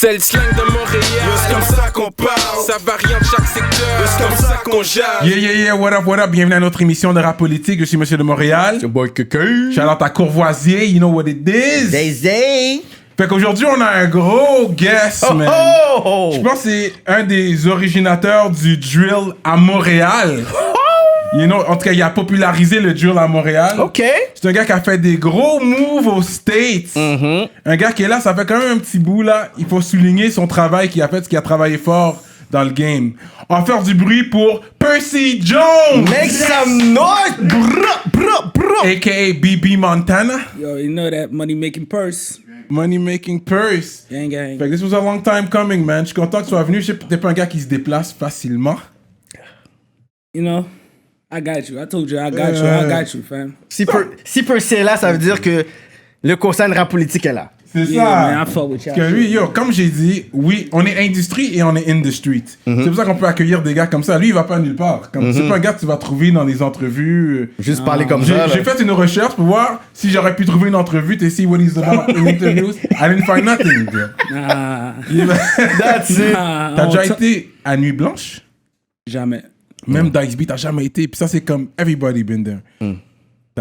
C'est le slang de Montréal. C'est comme ça qu'on parle. Ça varie en chaque secteur. C'est comme ça qu'on jase. Yeah, what up, bienvenue à notre émission de rap politique, je suis Monsieur de Montréal. Your boy Keke. Shout-out à Courvoisier, you know what it is. Zay. Fait qu'aujourd'hui, on a un gros guest, man. Je pense que c'est un des originateurs du drill à Montréal. You know, en tout cas, il a popularisé le drill à Montréal. OK. C'est un gars qui a fait des gros moves aux States. Un gars qui est là, ça fait quand même un petit bout là. Il faut souligner son travail qu'il a fait, qu'il a travaillé fort dans le game. On va faire du bruit pour Percy Jones! Make some noise! A.K.A. BB Montana. Yo, you know that money making purse. Money making purse. Gang, gang. Fait que this was a long time coming, man. Je suis content que tu sois venu. Je sais que t'es pas un gars qui se déplace facilement. You know, I got you. I told you, I got you, fam. Si Percy est là, ça veut dire que le conseil de rap politique est là. C'est Yeah, ça. man, I fuck with y'all. Parce que lui, yo, comme j'ai dit, oui, on est industrie et on est in the street. C'est pour ça qu'on peut accueillir des gars comme ça. Lui, il va pas nulle part. Comme c'est pas un gars que tu vas trouver dans les entrevues. Juste parler comme ça. J'ai fait une recherche pour voir si j'aurais pu trouver une entrevue. To see what he's about in interviews. I didn't find nothing, bro. Nah, That's it. nah, T'as on déjà t- été à Nuit Blanche? Jamais. Même Dice Beat, t'as jamais été. Puis ça, c'est comme everybody been there.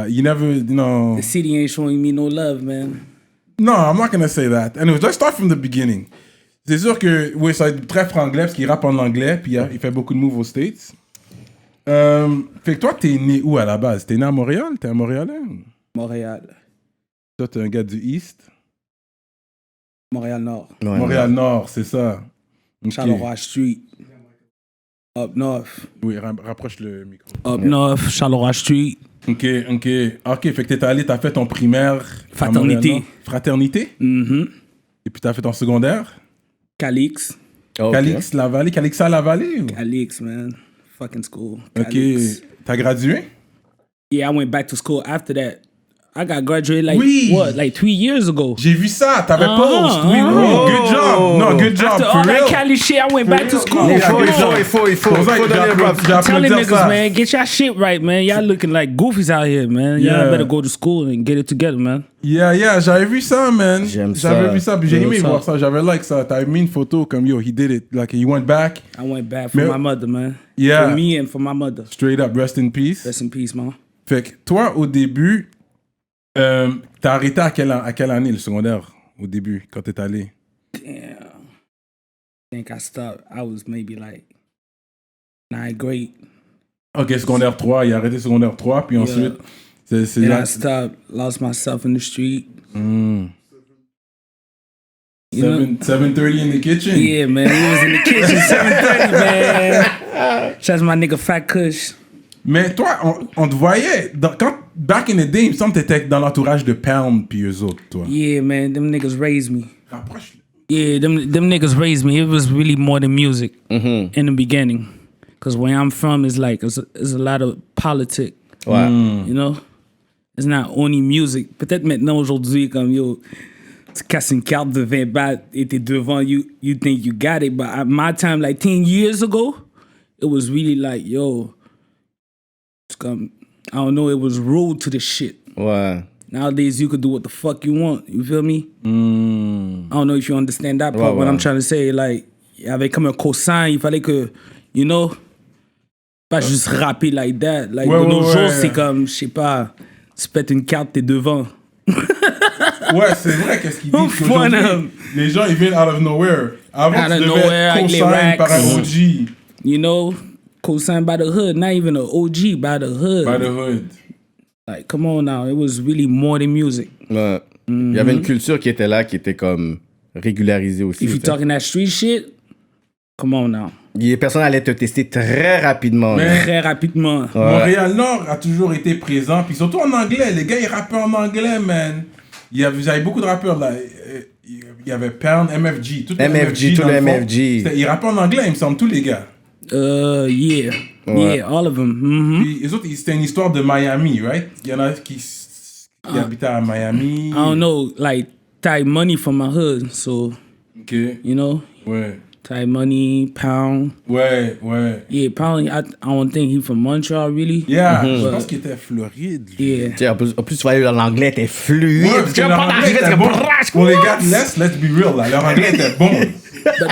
You never, you know. The city ain't showing me no love, man. No, I'm not gonna say that. Anyways, let's start from the beginning. C'est sûr que, oui, ça va être très franglais parce qu'il rappe en anglais, puis il fait beaucoup de moves aux States. Fait que toi, t'es né où à la base? T'es né à Montréal? T'es un Montréalais? Montréal. Toi, t'es un gars du East? Montréal Nord. Montréal-Nord, c'est ça. Ok. Charleroi Street. Up North. Oui, rapproche le micro. Up North, Charleroi Street. Ok, fait que t'es allé, t'as fait ton primaire... à Fraternité. Montréal-Nord. Fraternité? Et puis t'as fait ton secondaire? Calix. Calix-la-Vallée? Calixa-la-Vallée? Ou? Calix, man. Fucking school. Ok, Calix. t'as gradué? Yeah, I went back to school after that. I got graduated like, Oui. what, like 3 years ago. J'ai vu ça, t'avais Ah, post. Oui, good job. Non, good job, After for all that real. Cali shit, I went back to school. Il faut Pour ça, donner le rap. j'ai Tell applaudi the niggas, ça. man, get your shit right, man. Y'all looking like goofies out here, man. Y'all Yeah. better go to school and get it together, man. Yeah, j'avais vu ça, man. J'aime J'avais ça. vu ça, puis j'ai aimé ça. voir ça. J'avais like ça. T'avais mis une photo comme, yo, he did it. Like, he went back. I went back for Mais- my mother, man. Yeah. For me and for my mother. Straight up, rest in peace. Rest in peace, man. Fait que toi, au début, t'as arrêté à quelle année le secondaire, au début, quand t'es allé? Damn. I think I stopped. I was maybe like 9th grade. Ok, secondaire 3, il a arrêté secondaire 3, puis ensuite, c'est Then là... I stopped, lost myself in the street. Mm. You know? 7:30 in the kitchen? Yeah, man. We was in the kitchen 7:30, man. Shout out to my nigga Fat Kush. Mais toi, on te voyait, back in the day, il me semble que t'étais dans l'entourage de Pound puis eux autres, toi. Yeah, man. Them niggas raised me. Rapproche-le. Yeah, them niggas raised me. It was really more than music in the beginning. Because where I'm from is like, it's a lot of politics. Ouais. You know? It's not only music. Peut-être maintenant, aujourd'hui, comme yo, tu casses une carte de 20 bahts et t'es devant, you think you got it. But at my time, like 10 years ago, it was really like, yo, it's come, I don't know, it was rude to the shit. Ouais. Nowadays, you could do what the fuck you want. You feel me? I don't know if you understand that part. What I'm trying to say, like, il y avait comme un cosign. Il fallait que, you know, pas juste rapper like that. Like, de nos jours, c'est comme, je sais pas, tu pètes une carte, t'es devant. Ouais, c'est vrai, qu'est-ce qu'ils disent Fun, qu'aujourd'hui, les gens, ils viennent out of nowhere. Avant, Out tu of devais nowhere, être avec les co-sign par racks. un OG. You know, co-signed by the hood. Not even an OG, by the hood. By the hood. Like, come on now. It was really more than music. Ouais. Il y avait une culture qui était là, qui était comme régularisée aussi. If you tu sais. talking that street shit, come on now. Les personnes allaient te tester très rapidement. Mais- Très rapidement. Ouais. Montréal-Nord a toujours été présent, puis surtout en anglais. Les gars, ils rappaient en anglais, man. Il y avait beaucoup de rappeurs, là. Il y avait Pound, MFG. Tout MFG, dans tout le le fond. MFG. Ils rappaient en anglais, il me semble, tous les gars. Yeah. Ouais. Yeah, all of them. Mhm. Puis les autres, c'était une histoire de Miami, right? Il y en a qui habitaient à Miami. I don't know, like, tie money from my hood, so, Ok, you know, ouais. Ty Money, Pound. Ouais. Yeah, Pound, I don't think he from Montreal, really. Yeah, je pense qu'il était Floride. Lui. Yeah. Tu sais, en plus, tu vois, l'anglais était fluide. Ouais, parce que leur anglais était bon. Pour les gars de l'Est, let's be real, là, leur anglais était bon.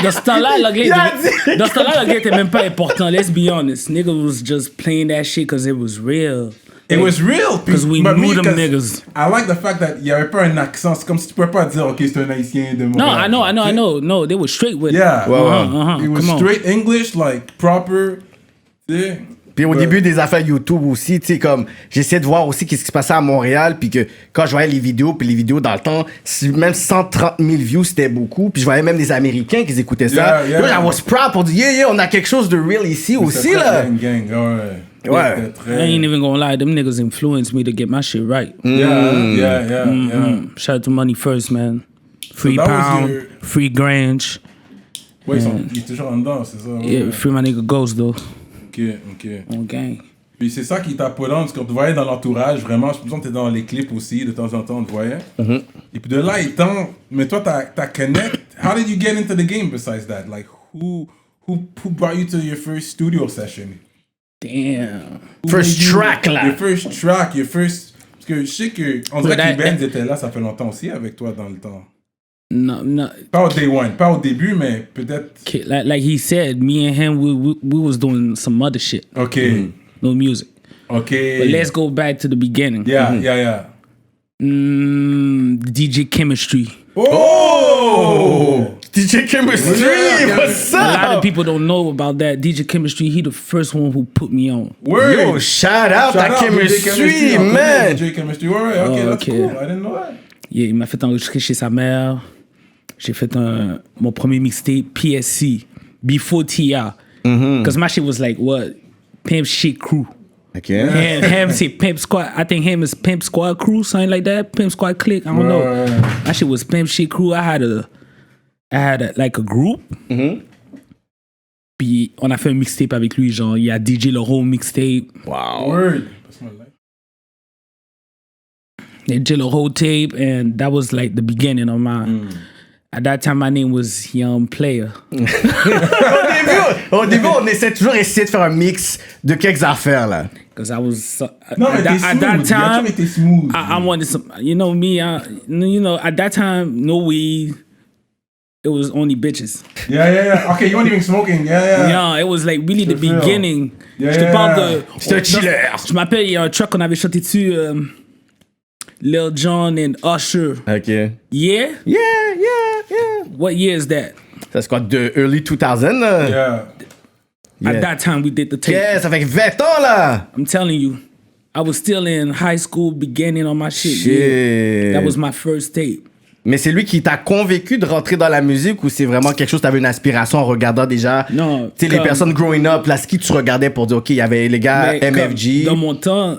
Dans ce temps-là, l'anglais était même pas important. Let's be honest. Nigga was just playing that shit because it was real. It was real. Because we knew them niggas. I like the fact that il y avait pas un accent. C'est comme si tu pouvais pas dire, OK, c'est un haïtien de Montréal. No, I know. No, they were straight with Yeah. it. It was Come on. straight English, like, proper. Tu sais. Puis au début des affaires YouTube aussi, tu sais, comme, j'essayais de voir aussi qu'est-ce qui se passait à Montréal, puis que quand je voyais les vidéos dans le temps, même 130 000 views, c'était beaucoup, puis je voyais même des Américains qui écoutaient ça. Yeah. Là, I was proud pour dire, yeah, on a quelque chose de real ici aussi, là. Gang, Ouais. I ain't even gonna lie, them niggas influenced me to get my shit right. Yeah. Shout out to Money First, man. Free that was Pound, your- Free Grange. Ouais, il est toujours en dedans, c'est ça. Ouais. Yeah, free my nigga Ghost, though. Ok. On gang. Puis c'est ça qui t'a put on, parce qu'on te voyait dans l'entourage, vraiment. Je pense que t'es dans les clips aussi, de temps en temps, on te voyait. Et puis de là étant, mais toi, t'as connect. How did you get into the game besides that? Like, who brought you to your first studio session? Damn. First track, là. Your first... Parce que je sais que, on dirait that- que les bands étaient là, ça fait longtemps aussi avec toi dans le temps. No. Pas au day one, pas au début, mais peut-être... Like he said, me and him, we was doing some other shit. Ok. No music. Ok. But let's go back to the beginning. Yeah. DJ Chemistry. Oh! DJ Chemistry, Yeah. what's A lot up? of people don't know about that. DJ Chemistry, he the first one who put me on. Word! Yo, shout out à DJ Chemistry, on man. DJ Chemistry, ouais, ok, Oh, that's ok. cool. I didn't know that. Yeah, il m'a fait enregistrer chez sa mère. J'ai fait mon premier mixtape, PSC, before T.I. Because my shit was like, what? Pimp Shit Crew. Okay. Ham say Pimp Squad. I think him is Pimp Squad Crew, something like that. Pimp Squad Click. I don't know. That shit was Pimp Shit Crew. I had like a group. Puis on a fait un mixtape avec lui, genre il y a DJ le whole mixtape. Wow. Word. That's my life. They did a whole tape, and that was like the beginning of my. At that time, my name was Young Player. Au début, on essaie toujours de faire un mix de quelques affaires, là. Because I was Non, at, mais that, t'es at that smooth. Il a time, toujours été smooth. I wanted some. You know me. At that time, no weed. It was only bitches. Yeah. Okay, you weren't even smoking. Yeah. Yeah, it was like really the Je feel. beginning. Yeah, Je te parle yeah. de. C'est un chiller. Je m'appelle, il y a un track qu'on avait chanté dessus. Lil Jon and Usher. Ok. Yeah? Yeah. What year is that? Ça, c'est quoi, de early 2000, là? Yeah. At that time, we did the tape. Yeah, ça fait 20 ans, là. I'm telling you, I was still in high school, beginning on my shit. Shit. Yeah. That was my first tape. Mais c'est lui qui t'a convaincu de rentrer dans la musique ou c'est vraiment quelque chose, t'avais une aspiration en regardant déjà, Non, tu sais, les comme- personnes growing up, là, ce qui tu regardais pour dire, OK, il y avait les gars Mais MFG. comme dans mon temps,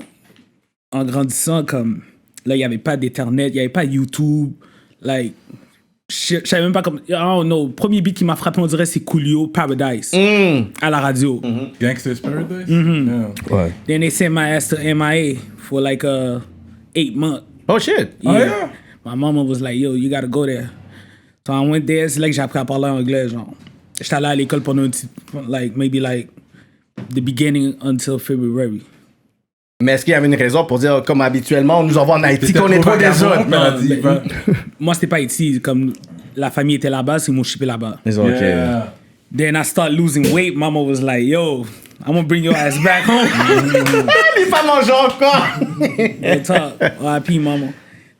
en grandissant, comme là, il n'y avait pas d'Internet, il n'y avait pas YouTube. Like, je savais même pas comme. I don't know. Le premier beat qui m'a frappé, on dirait, c'est Coolio, Paradise, à la radio. Gangsta's Paradise? Yeah. Ouais. Then they sent my ass to MIA for like 8 months. Oh shit. Oh, yeah. My mama was like, yo, you gotta go there. So I went there, c'est là que j'ai appris à parler anglais, genre. J'étais allé à l'école pendant un petit, maybe the beginning until February. Mais est-ce qu'il y avait une raison pour dire, comme habituellement, on nous envoie en Haïti, qu'on est trop des autres? Mais elle a dit, mais- ben- Moi, c'était pas ici, comme la famille était là-bas, c'est ils m'ont shippé là-bas. Ils ont, OK. Yeah. Then I started losing weight, mama was like, yo, I'm gonna bring your ass back home. Il pas mangé encore. Real talk, RIP, mama.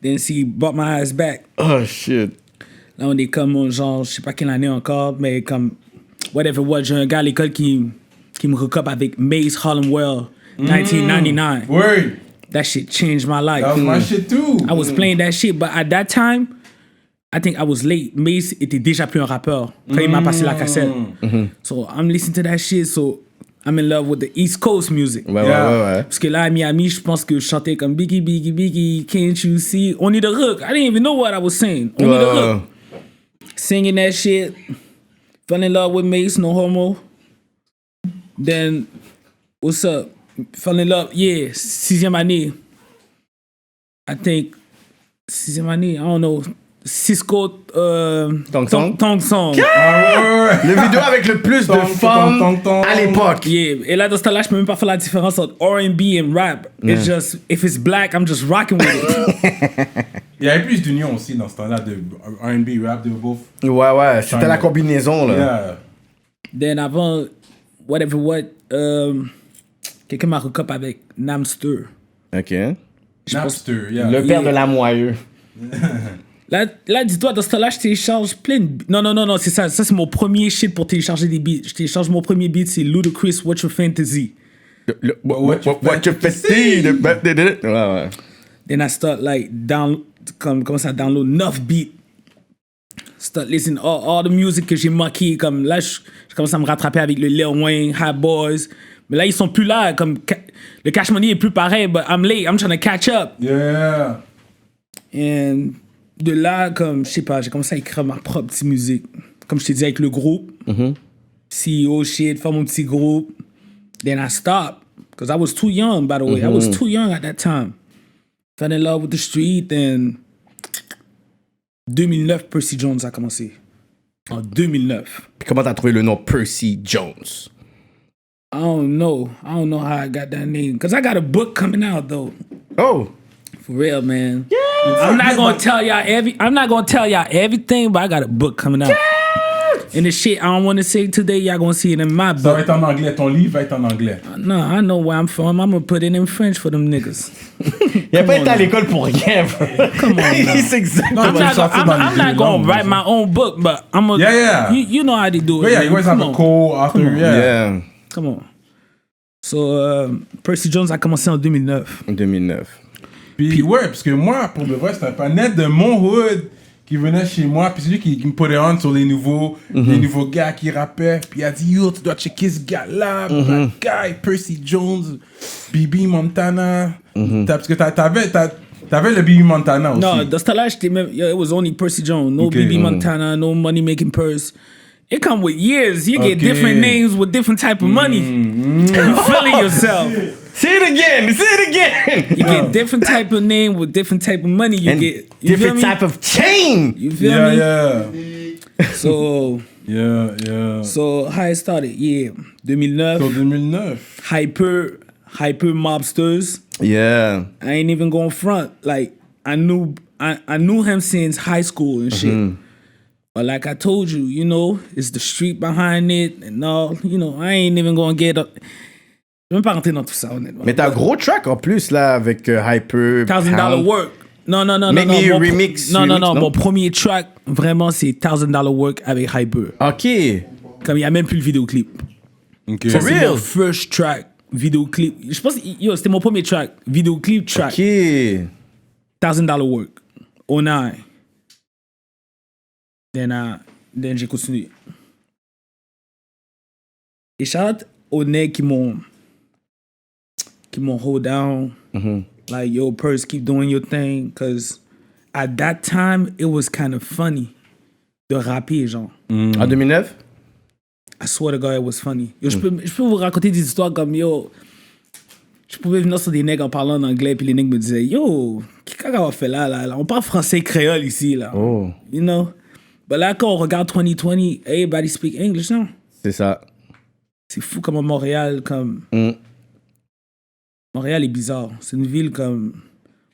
Then she brought my ass back. Oh shit. Là, on est comme, genre, je sais pas quelle année encore, mais comme, whatever it was, j'ai un gars à l'école qui me hook up avec Maze Harlem World, 1999. Word. That shit changed my life. That was my shit too. I was playing that shit, but at that time, I think I was late. Maze était déjà plus un rappeur quand il m'a passé la cassette. So I'm listening to that shit, so I'm in love with the East Coast music. Ouais, Yeah. ouais. Parce que là, à Miami, je pense que je chantais comme Biggie, Biggie, Biggie, can't you see? Only the hook. I didn't even know what I was saying. Only the hook. Singing that shit. Fell in love with Mace, no homo. Then, what's up? Fell in love, yeah, 6e année. I think, 6e année, I don't know. Cisco Tong Song. Tong Song. Le vidéo avec le plus de femmes à l'époque. Yeah. Et là, dans ce temps-là, je peux même pas faire la différence entre R&B et rap. It's just, if it's black, I'm just rocking with it. Il y avait plus d'union aussi dans ce temps-là de R&B, rap, de both. Ouais, c'était la combinaison, là. Yeah. Then avant, whatever what, quelqu'un m'a recop avec Namster. OK. Napster, yeah. Le père de la moyeux. Là, dis-toi, dans ce temps-là, je télécharge plein de... Non, c'est ça. Ça, c'est mon premier shit pour télécharger des beats. Je télécharge mon premier beat, c'est Ludacris, What's Your Fantasy. What you fancy? Ouais. Then I start, like, commence à download 9 beats. Start listening all the music que j'ai manqué. Comme là, je commence à me rattraper avec le Lil Wayne, Hot Boys. Mais là, ils sont plus là. Comme le Cash Money est plus pareil, but I'm late. I'm trying to catch up. Yeah. And de là, comme, je sais pas, j'ai commencé à écrire ma propre petite musique. Comme je t'ai dit, avec le groupe. CEO shit, faire mon petit groupe. Then I stopped. Because I was too young, by the way. I was too young at that time. Fell in love with the street. And 2009, Percy Jones a commencé. En 2009. Puis comment t'as trouvé le nom Percy Jones? I don't know how I got that name. Because I got a book coming out, though. Oh! For real, man. I'm not gonna tell y'all everything, but I got a book coming out. And the shit I don't want to say today, y'all gonna see it in my Ça va book. être en anglais. Ton livre va être en anglais. No, I know where I'm from. I'm gonna put it in French for them niggas. Il a pas été à l'école pour rien, bro. Come on, now. C'est exactement. Non, I'm not gonna write my own book, but I'm gonna. Yeah. You know how they do it. Yeah, man. you guys have Come a on. co-author. Come on. Yeah. Come on. So, Percy Jones a commencé en 2009. 2009. Puis ouais, parce que moi, pour de vrai, c'était un panel de mon hood qui venait chez moi, puis c'est lui qui me puttait on sur les nouveaux gars qui rappaient, puis il a dit, yo, tu dois checker ce gars-là, Black Guy, Percy Jones, BB Montana. Parce que t'avais le BB Montana aussi. No, dans ce temps-là, j'étais même. It was only Percy Jones. No Okay. BB Montana, no money making purse. It come with years. You get Okay. different names with different type of money. You feeling yourself. Say it again! You get different type of name with different type of money. You And get you feel different me? type of chain! You feel me? So Yeah. how it started? Yeah, 2009. So 2009. Hyper mobsters. Yeah. I ain't even going front. Like I knew him since high school and shit. But like I told you, you know, it's the street behind it and all. You know, I ain't even gonna get up. Je vais même pas rentrer dans tout ça, honnêtement. Mais t'as un gros track en plus, là, avec Hyper. $1,000 work. Non. Make me Mon remix. Non. non? Mon premier track, vraiment, c'est $1,000 work avec Hyper. OK. Comme il n'y a même plus le vidéoclip. Okay. Ça, c'est real? mon first track, vidéoclip. Je pense, c'était mon premier track, vidéoclip track. OK. $1,000 work. Onai. Then j'ai continué. Et shout out aux nègres qui m'ont hold down. Like, yo, Purse, keep doing your thing. Because at that time, it was kind of funny de rapper, genre. En 2009? I swear to God, it was funny. Yo, je peux vous raconter des histoires comme, yo, je pouvais venir sur des nègres en parlant en anglais, puis les nègres me disaient, yo, qu'est-ce qu'on fait là? On parle français créole ici, là. Oh. You know? But là, quand on regarde 2020, everybody speak English, non? C'est ça. C'est fou comme Montréal, comme... Montréal est bizarre. C'est une ville comme...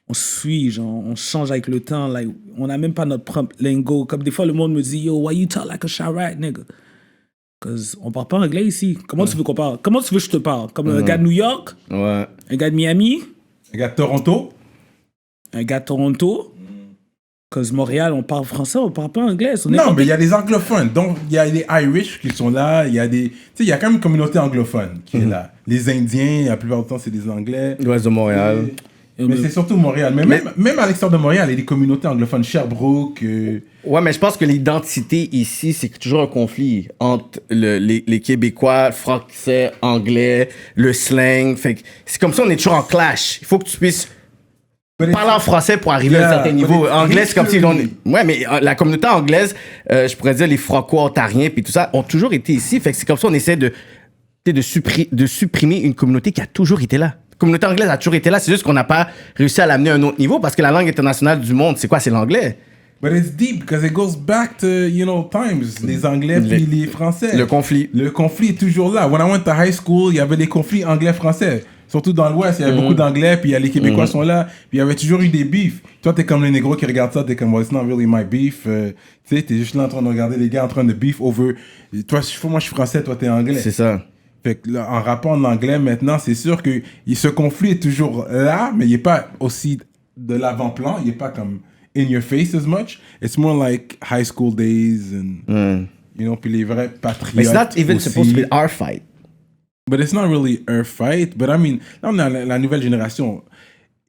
On suit, genre, on change avec le temps. Like, on n'a même pas notre propre lingo. Comme des fois, le monde me dit, yo, why you talk like a Chirac, nigga? Parce qu'on parle pas anglais ici. Comment tu veux qu'on parle? Comment tu veux que je te parle? Comme un gars de New York? Ouais. Un gars de Miami? Un gars de Toronto. Un gars de Toronto? Parce que Montréal, on parle français, on parle pas anglais. Non, mais il y a des anglophones. Donc, il y a des Irish qui sont là. Il y a des... Tu sais, il y a quand même une communauté anglophone qui est là. Les Indiens, la plupart du temps, c'est des Anglais. L'Ouest de Montréal. Mais c'est surtout Montréal. Mais même à l'extérieur de Montréal, il y a des communautés anglophones. Sherbrooke. Ouais, mais je pense que l'identité ici, c'est toujours un conflit entre les Québécois, français, anglais, le slang. Fait que c'est comme ça, on est toujours en clash. Il faut que tu puisses parler en français pour arriver à un certain niveau. Anglais, c'est comme si on... Ouais, mais la communauté anglaise, je pourrais dire les franco-ontariens puis tout ça, ont toujours été ici. Fait que c'est comme ça, on essaie de supprimer une communauté qui a toujours été là. La communauté anglaise a toujours été là, c'est juste qu'on n'a pas réussi à l'amener à un autre niveau parce que la langue internationale du monde, c'est quoi? C'est l'anglais. But it's deep because it goes back to, you know, times. Les Anglais puis les Français. Le conflit. Le conflit est toujours là. When I went to high school, il y avait des conflits anglais-français. Surtout dans l'Ouest, il y avait beaucoup d'Anglais, puis les Québécois sont là, puis il y avait toujours eu des beefs. Toi, t'es comme les négros qui regardent ça, t'es comme, well, it's not really my beef. Tu sais, t'es juste là en train de regarder les gars en train de beef over. Toi, moi, je suis français, toi, t'es anglais. C'est ça. Fait que là, en rappant en anglais, maintenant, c'est sûr que ce conflit est toujours là, mais il est pas aussi de l'avant-plan. Il est pas comme in your face as much. It's more like high school days and, you know, puis les vrais patriotes. But it's not even aussi. supposed to be our fight. But it's not really our fight. But I mean, là, on a la nouvelle génération.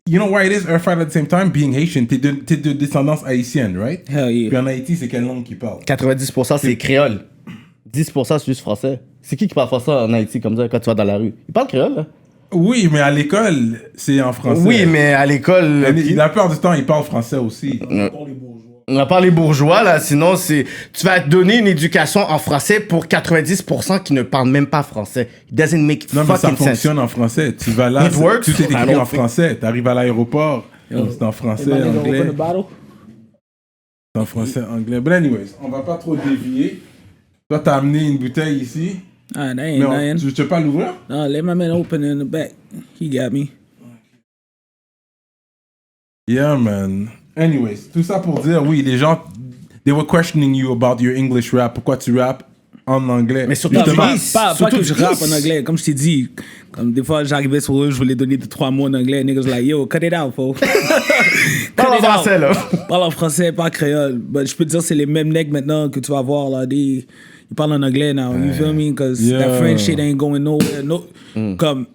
You know why it is our fight at the same time? Being Haitian, t'es de descendance haïtienne, right? Hell yeah. Puis en Haïti, c'est quelle langue qu'ils parlent? 90% c'est créole. 10% c'est juste français. C'est qui parle français en Haïti comme ça quand tu vas dans la rue? Ils parlent créole, là? Oui, mais à l'école, c'est en français. Oui, mais à l'école... La plupart du temps, ils parlent français aussi. On n'a pas les bourgeois, là. Sinon, c'est... Tu vas te donner une éducation en français pour 90% qui ne parlent même pas français. It doesn't make Non, mais ça fucking sense. fonctionne en français. Tu vas là, It works. tout est I écrit don't en think- français. T'arrives à l'aéroport, c'est en français, anglais. C'est en français, anglais. But anyways, on va pas trop dévier. Toi, t'as amené une bouteille ici. Ah, that ain't Mais nothing. tu veux pas l'ouvrir? No, let my man open in the back. He got me. Yeah, man. Anyways, tout ça pour dire, oui, les gens, they were questioning you about your English rap. Pourquoi tu rappes en anglais? Mais surtout, Non, tu pas, East. pas Surtout que je du rappe East. en anglais. Comme je t'ai dit, comme des fois j'arrivais sur eux, je voulais donner 2-3 mots en anglais. Niggas like, yo, cut it out, folks. Parle en français, là. Parle en français, pas créole. But je peux te dire, c'est les mêmes nègres maintenant que tu vas voir, là. Ils parlent en anglais now. You feel me? Because Yeah. that French shit ain't going nowhere. No, Comme,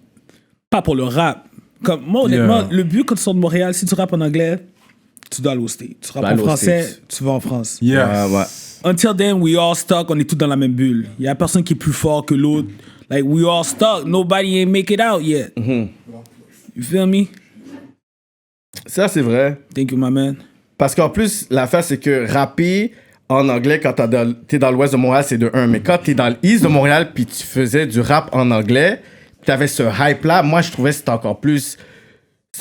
pas pour le rap. Comme, moi, honnêtement, Yeah. le but quand tu sors de Montréal, si tu rappes en anglais, tu dois aller au States. Tu rappes vas en aller aux français, States. tu vas en France. Yes. Ouais. Until then, we all stuck. On est tous dans la même bulle. Il y a personne qui est plus fort que l'autre. Like, we all stuck. Nobody ain't make it out yet. You feel me? Ça, c'est vrai. Thank you, my man. Parce qu'en plus, l'affaire, c'est que rapper en anglais quand t'es dans l'ouest de Montréal, c'est de 1. Mais quand t'es dans l'east de Montréal puis tu faisais du rap en anglais, t'avais ce hype-là, moi, je trouvais que c'était encore plus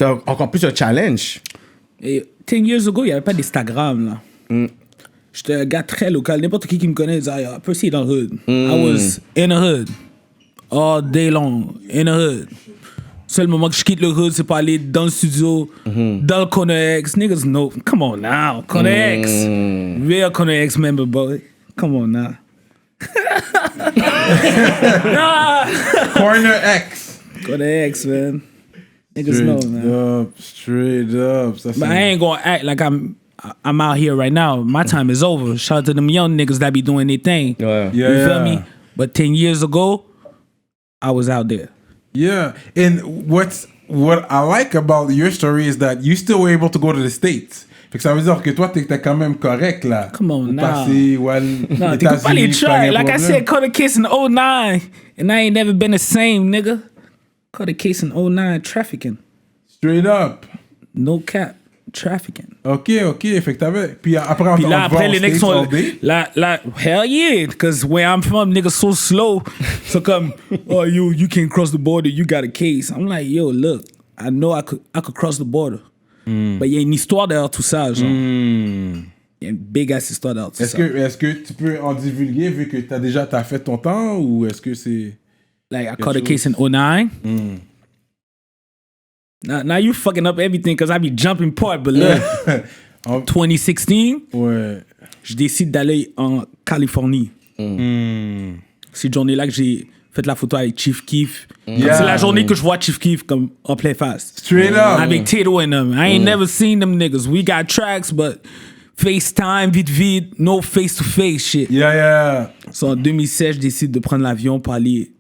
un challenge. Et 10 years ago, il n'y avait pas d'Instagram, là. J'étais un gars très local. N'importe qui me connaît disait, ah, Percy est dans le hood. I was in the hood. All day long. In the hood. Seul moment que je quitte le hood, c'est pour aller dans le studio, dans le Corner X. Niggas know. Come on now. Corner X. Real Corner X member, boy. Come on now. Nah. Corner X. Corner X, man. Niggas know, man. Straight up. Ça, But I ain't gonna act like I'm out here right now. My time is over. Shout out to them young niggas that be doing their thing. Ouais. Yeah, You feel yeah. me? But 10 years ago, I was out there. Yeah, and what I like about your story is that you still were able to go to the States. Fait que ça veut dire que toi, t'es quand même correct, là. Come on, Au now. passé, ouais, No, t'écoutes pas les tracks. Like I said, caught a case in 09, and I ain't never been the same, nigga. Caught a case in 09, trafficking. Straight up. No cap, trafficking. OK. Fait que t'avais... Puis après, on Puis là, te voit après, aux les niggas States all sont... day. Là, hell yeah, because where I'm from, niggas so slow. So come, oh, you can't cross the border, you got a case. I'm like, yo, look, I know I could cross the border. But il y a une histoire derrière tout ça, genre. Il y a une big ass histoire derrière tout ça. Est-ce que tu peux en divulguer vu que t'as fait ton temps ou est-ce que c'est... Like, I caught a case in 09. Now you fucking up everything because I be jumping part, but look, 2016, Ouais. je décide d'aller en Californie. Cette journée-là que j'ai fait la photo avec Chief Keef. Comme Yeah. C'est la journée que je vois Chief Keef comme en plein face. Straight up. Avec Tato and them. I ain't never seen them niggas. We got tracks, but FaceTime, vite, no face-to-face shit. Yeah. So en 2016, je décide de prendre l'avion pour aller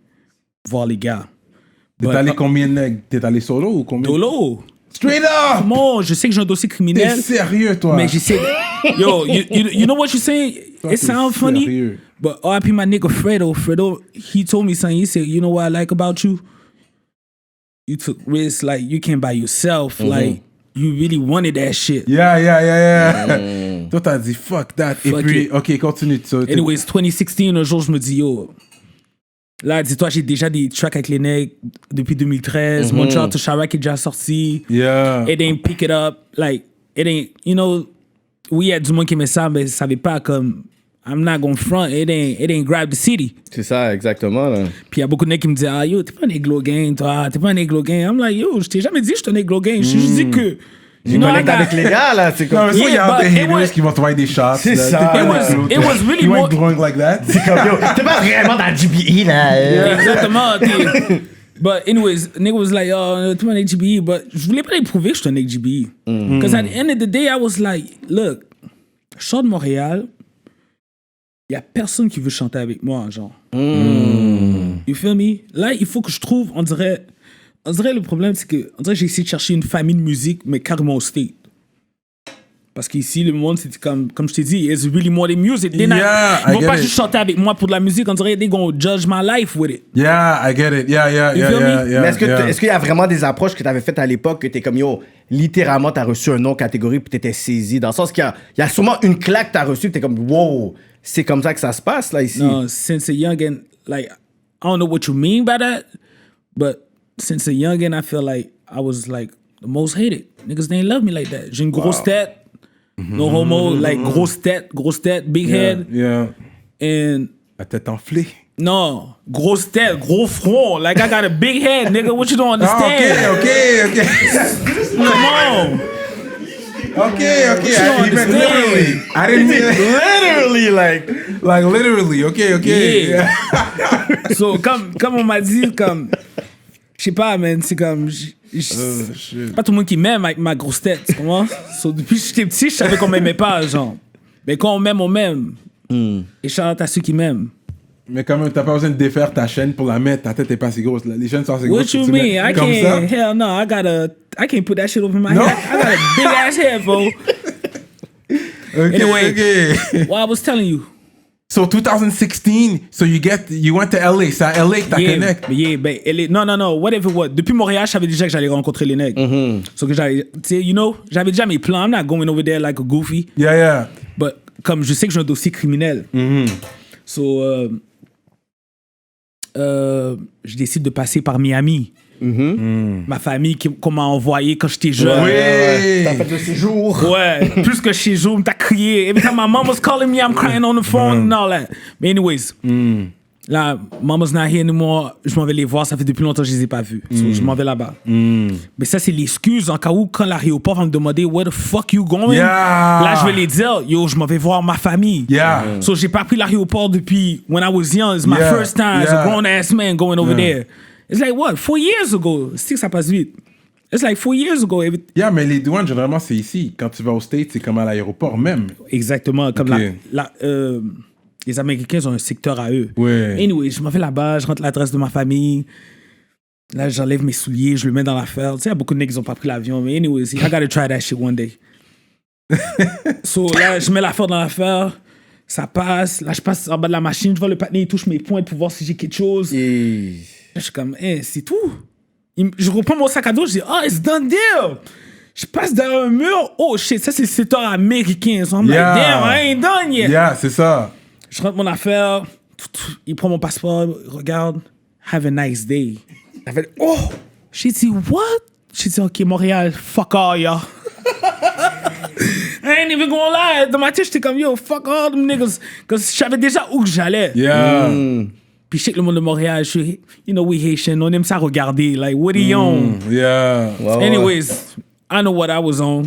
voir les gars. T'es allé combien de nègres? T'es allé solo ou combien? Dolo! Straight up! Bon, je sais que j'ai un dossier T'es criminel. sérieux, toi? Mais j'essaie. Yo, you know what you're saying? Toi, It t'es sounds funny, sérieux. but RIP my nigga Fredo, he told me something. He said, you know what I like about you? You took risks like you came by yourself. Like you really wanted that shit. Yeah. Toi, t'as dit fuck that. Et Fuck puis, it. OK, continue. Anyways, 2016, un jour, je me dis, yo, là, dis-toi, j'ai déjà des tracks avec les nègres depuis 2013. Montreal to Chirac est déjà sorti. Yeah. It ain't pick it up. Like, it ain't, you know, oui, il y a du monde qui aimait ça, mais ça savait pas comme. I'm not gonna front, it ain't grab the city. C'est ça, exactement. Là. Puis il y a beaucoup de mecs qui me disaient, ah yo, t'es pas un Eglo Gang, toi, t'es pas un Eglo Gang. I'm like, yo, je t'ai jamais dit que je suis un Eglo Gang. Je t'ai juste dit que. Tu connectes avec les gars, là. C'est comme. Non, mais ça, il y a Yeah, des but it was- haters qui vont t'envoyer des shots. C'est là. ça. T'es It pas was- like- it was really You more- ain't growing like that. Comme, yo, t'es pas vraiment dans le GBE, là. Exactement. But anyways, nigga was like, oh, t'es pas un HGBE. But je voulais pas lui prouver que je suis un HGBE. Because at the end of the day, I was like, look, je sors de Montréal, il y a personne qui veut chanter avec moi, genre. You feel me? Là, il faut que je trouve, on dirait le problème, c'est que, on dirait que j'ai essayé de chercher une famille de musique, mais carrément au state. Parce qu'ici, le monde, c'est comme je t'ai dit, it's really more than music. Ils Yeah, I vont get pas it. juste chanter avec moi pour de la musique, on dirait they gonna judge my life with it. Yeah, I get it. Yeah, You feel me? Mais est-ce yeah. qu'il y a vraiment des approches que tu avais faites à l'époque que t'es comme, yo, littéralement, t'as reçu un nom catégorie puis t'étais saisi? Dans le sens qu'il y a sûrement une claque que t'as reçue t'es comme, wow, c'est comme ça que ça se passe, là, ici. No, since a youngin, like I don't know what you mean by that, but since a youngin, I feel like I was like the most hated. Niggas didn't love me like that. J'ai une grosse tête, no homo, like grosse tête, big head, Yeah. and La tête enflée. no, grosse tête, gros front. Like I got a big head, nigga. What you don't Ah, understand? ok. Come on. Okay. you don't He meant understand? literally. I didn't mean Literally, like literally. Okay. Yeah. So comme on m'a dit, comme je sais pas, man, c'est comme Shit. pas tout le monde qui m'aime avec ma grosse tête, tu comprends? So, depuis que j'étais petit, je savais qu'on m'aimait pas, genre. Mais quand on m'aime, on m'aime. Et shout out à ceux qui m'aiment. Mais quand même, t'as pas besoin de défaire ta chaîne pour la mettre. Ta tête est pas assez grosse. Les chaînes sont assez What grosses. you tu mean? mets I comme ça. can't. Hell no. I can't put that shit over my No? head. I got a big ass head, bro. Anyway. Okay. What I was telling you. So 2016, so you went to LA. C'est à LA que t'as connecté. Ben, non, whatever what. Depuis Montréal, je savais déjà que j'allais rencontrer les nègres. So que j'allais, tu sais, you know, j'avais déjà mes plans. I'm not going over there like a goofy. Yeah. But comme je sais que j'ai un dossier criminel. So, je décide de passer par Miami. Ma famille qu'on m'a envoyé quand j'étais jeune. Oui. T'as fait le séjour. Ouais, plus que chez Zoom, t'as crié. Every time my mom was calling me, I'm crying on the phone and all that. But anyways, là, mama's not here anymore. Je m'en vais les voir, ça fait depuis longtemps que je les ai pas vus. So, je m'en vais là-bas. Mais ça, c'est l'excuse en cas où, quand l'aéroport va me demander where the fuck you going, Yeah. là, je vais les dire, yo, je m'en vais voir ma famille. Yeah. So, j'ai pas pris l'aéroport depuis when I was young. It's my Yeah. first time as a Yeah. grown-ass man going over Yeah. there. It's like, what, 4 years ago? C'est que ça passe vite. It's like 4 years ago. Yeah, mais les douanes, généralement, c'est ici. Quand tu vas au States, c'est comme à l'aéroport même. Exactement. Comme Ok. les Américains ont un secteur à eux. Ouais. Anyway, je m'en vais là-bas, je rentre l'adresse de ma famille. Là, j'enlève mes souliers, je le mets dans l'affaire. Tu sais, il y a beaucoup de nègres qui n'ont pas pris l'avion. Mais anyways, I gotta try that shit one day. So là, je mets l'affaire dans l'affaire. Ça passe. Là, je passe en bas de la machine. Je vois le patiné, il touche mes pointes pour voir si j'ai quelque chose. Et... Je suis comme, c'est tout. Je reprends mon sac à dos, je dis, it's done deal. Je passe derrière un mur, oh shit, ça c'est le secteur américain. So I'm like, damn, I ain't done yet. Yeah, c'est ça. Je rentre mon affaire, il prend mon passeport, regarde, have a nice day. T'as fait, oh! J'ai dit, what? J'ai dit, ok, Montréal, fuck all, y'all. I ain't even gonna lie. Dans ma tête, j'étais comme, yo, fuck all them niggas. Parce que je savais déjà où que j'allais. Yeah. Puis je sais que le monde de Montréal, you know, we Haitian, on aime ça regarder. Like, what are you on? Yeah. Anyways, I know what I was on.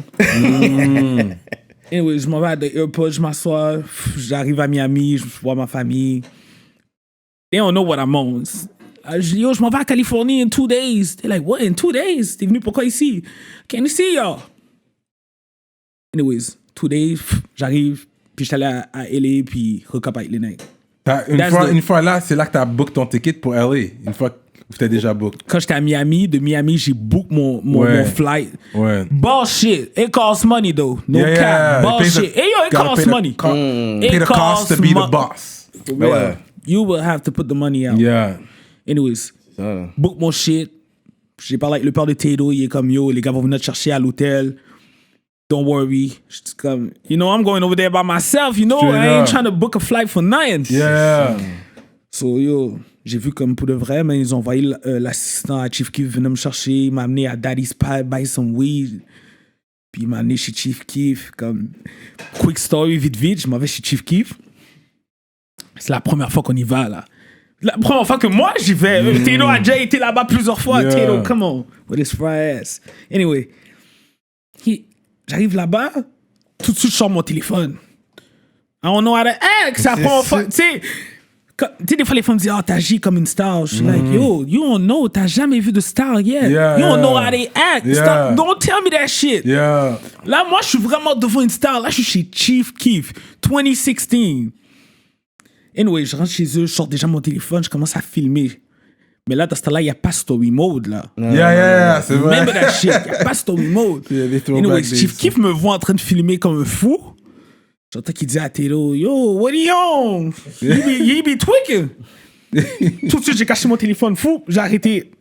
Anyways, je m'en vais à l'aéroport, je m'assois, j'arrive à Miami, je vois ma famille. They don't know what I'm on. Je dis, yo, je m'en vais à Californie in 2 days. They're like, what, in 2 days? T'es venu pourquoi ici? Can you see y'all? Anyways, 2 days, j'arrive, puis je suis allé à LA, puis recap avec les nègres. Une fois là, c'est là que t'as book ton ticket pour LA. Une fois que t'as déjà book. Quand j'étais à Miami, de Miami, j'ai book mon flight. Ouais. Bullshit. It costs money, though. No Yeah, cap. yeah. Bullshit. Hey, yo, it Gotta costs pay the money. Pay the cost to be the boss. For real. Ouais. You will have to put the money out. Yeah. Anyways, book mon shit. J'ai parlé avec le père de Tato. Il est comme, yo, les gars vont venir te chercher à l'hôtel. Don't worry. J'étais comme, you know, I'm going over there by myself. You know, Straight I ain't up. trying to book a flight for nothing. Yeah. So, yo, j'ai vu comme pour de vrai, mais ils ont envoyé l'assistant à Chief Keef venir me chercher. Il m'a amené à Daddy's Pie, buy some weed. Puis il m'a amené chez Chief Keef. Comme, quick story, vite, je m'en vais chez Chief Keef. C'est la première fois qu'on y va, là. La première fois que moi, j'y vais. Tino a déjà été là-bas plusieurs fois. Yeah. Tino, come on. With his fry ass. Anyway. J'arrive là-bas. Tout de suite, je sors mon téléphone. I don't know how to act. C'est la première fois. Tu sais, des fois, les femmes me disent, oh, t'agis comme une star. Je suis like, yo, you don't know. T'as jamais vu de star yet. Yeah, you don't know yeah. how they act. Yeah. Stop. Don't tell me that shit. Yeah. Là, moi, je suis vraiment devant une star. Là, je suis chez Chief Keef, 2016. Anyway, je rentre chez eux, je sors déjà mon téléphone, je commence à filmer. Mais là, dans ce temps-là, il n'y a pas story mode, là. Yeah, c'est vrai. Remember that shit. Il n'y a pas story mode. Yeah, they throw Anyway, back Chief days. Keef me voit en train de filmer comme un fou. J'entends qu'il dit à Tito, yo, what are you on? You be tweaking. Tout de suite, j'ai caché mon téléphone fou. J'ai arrêté.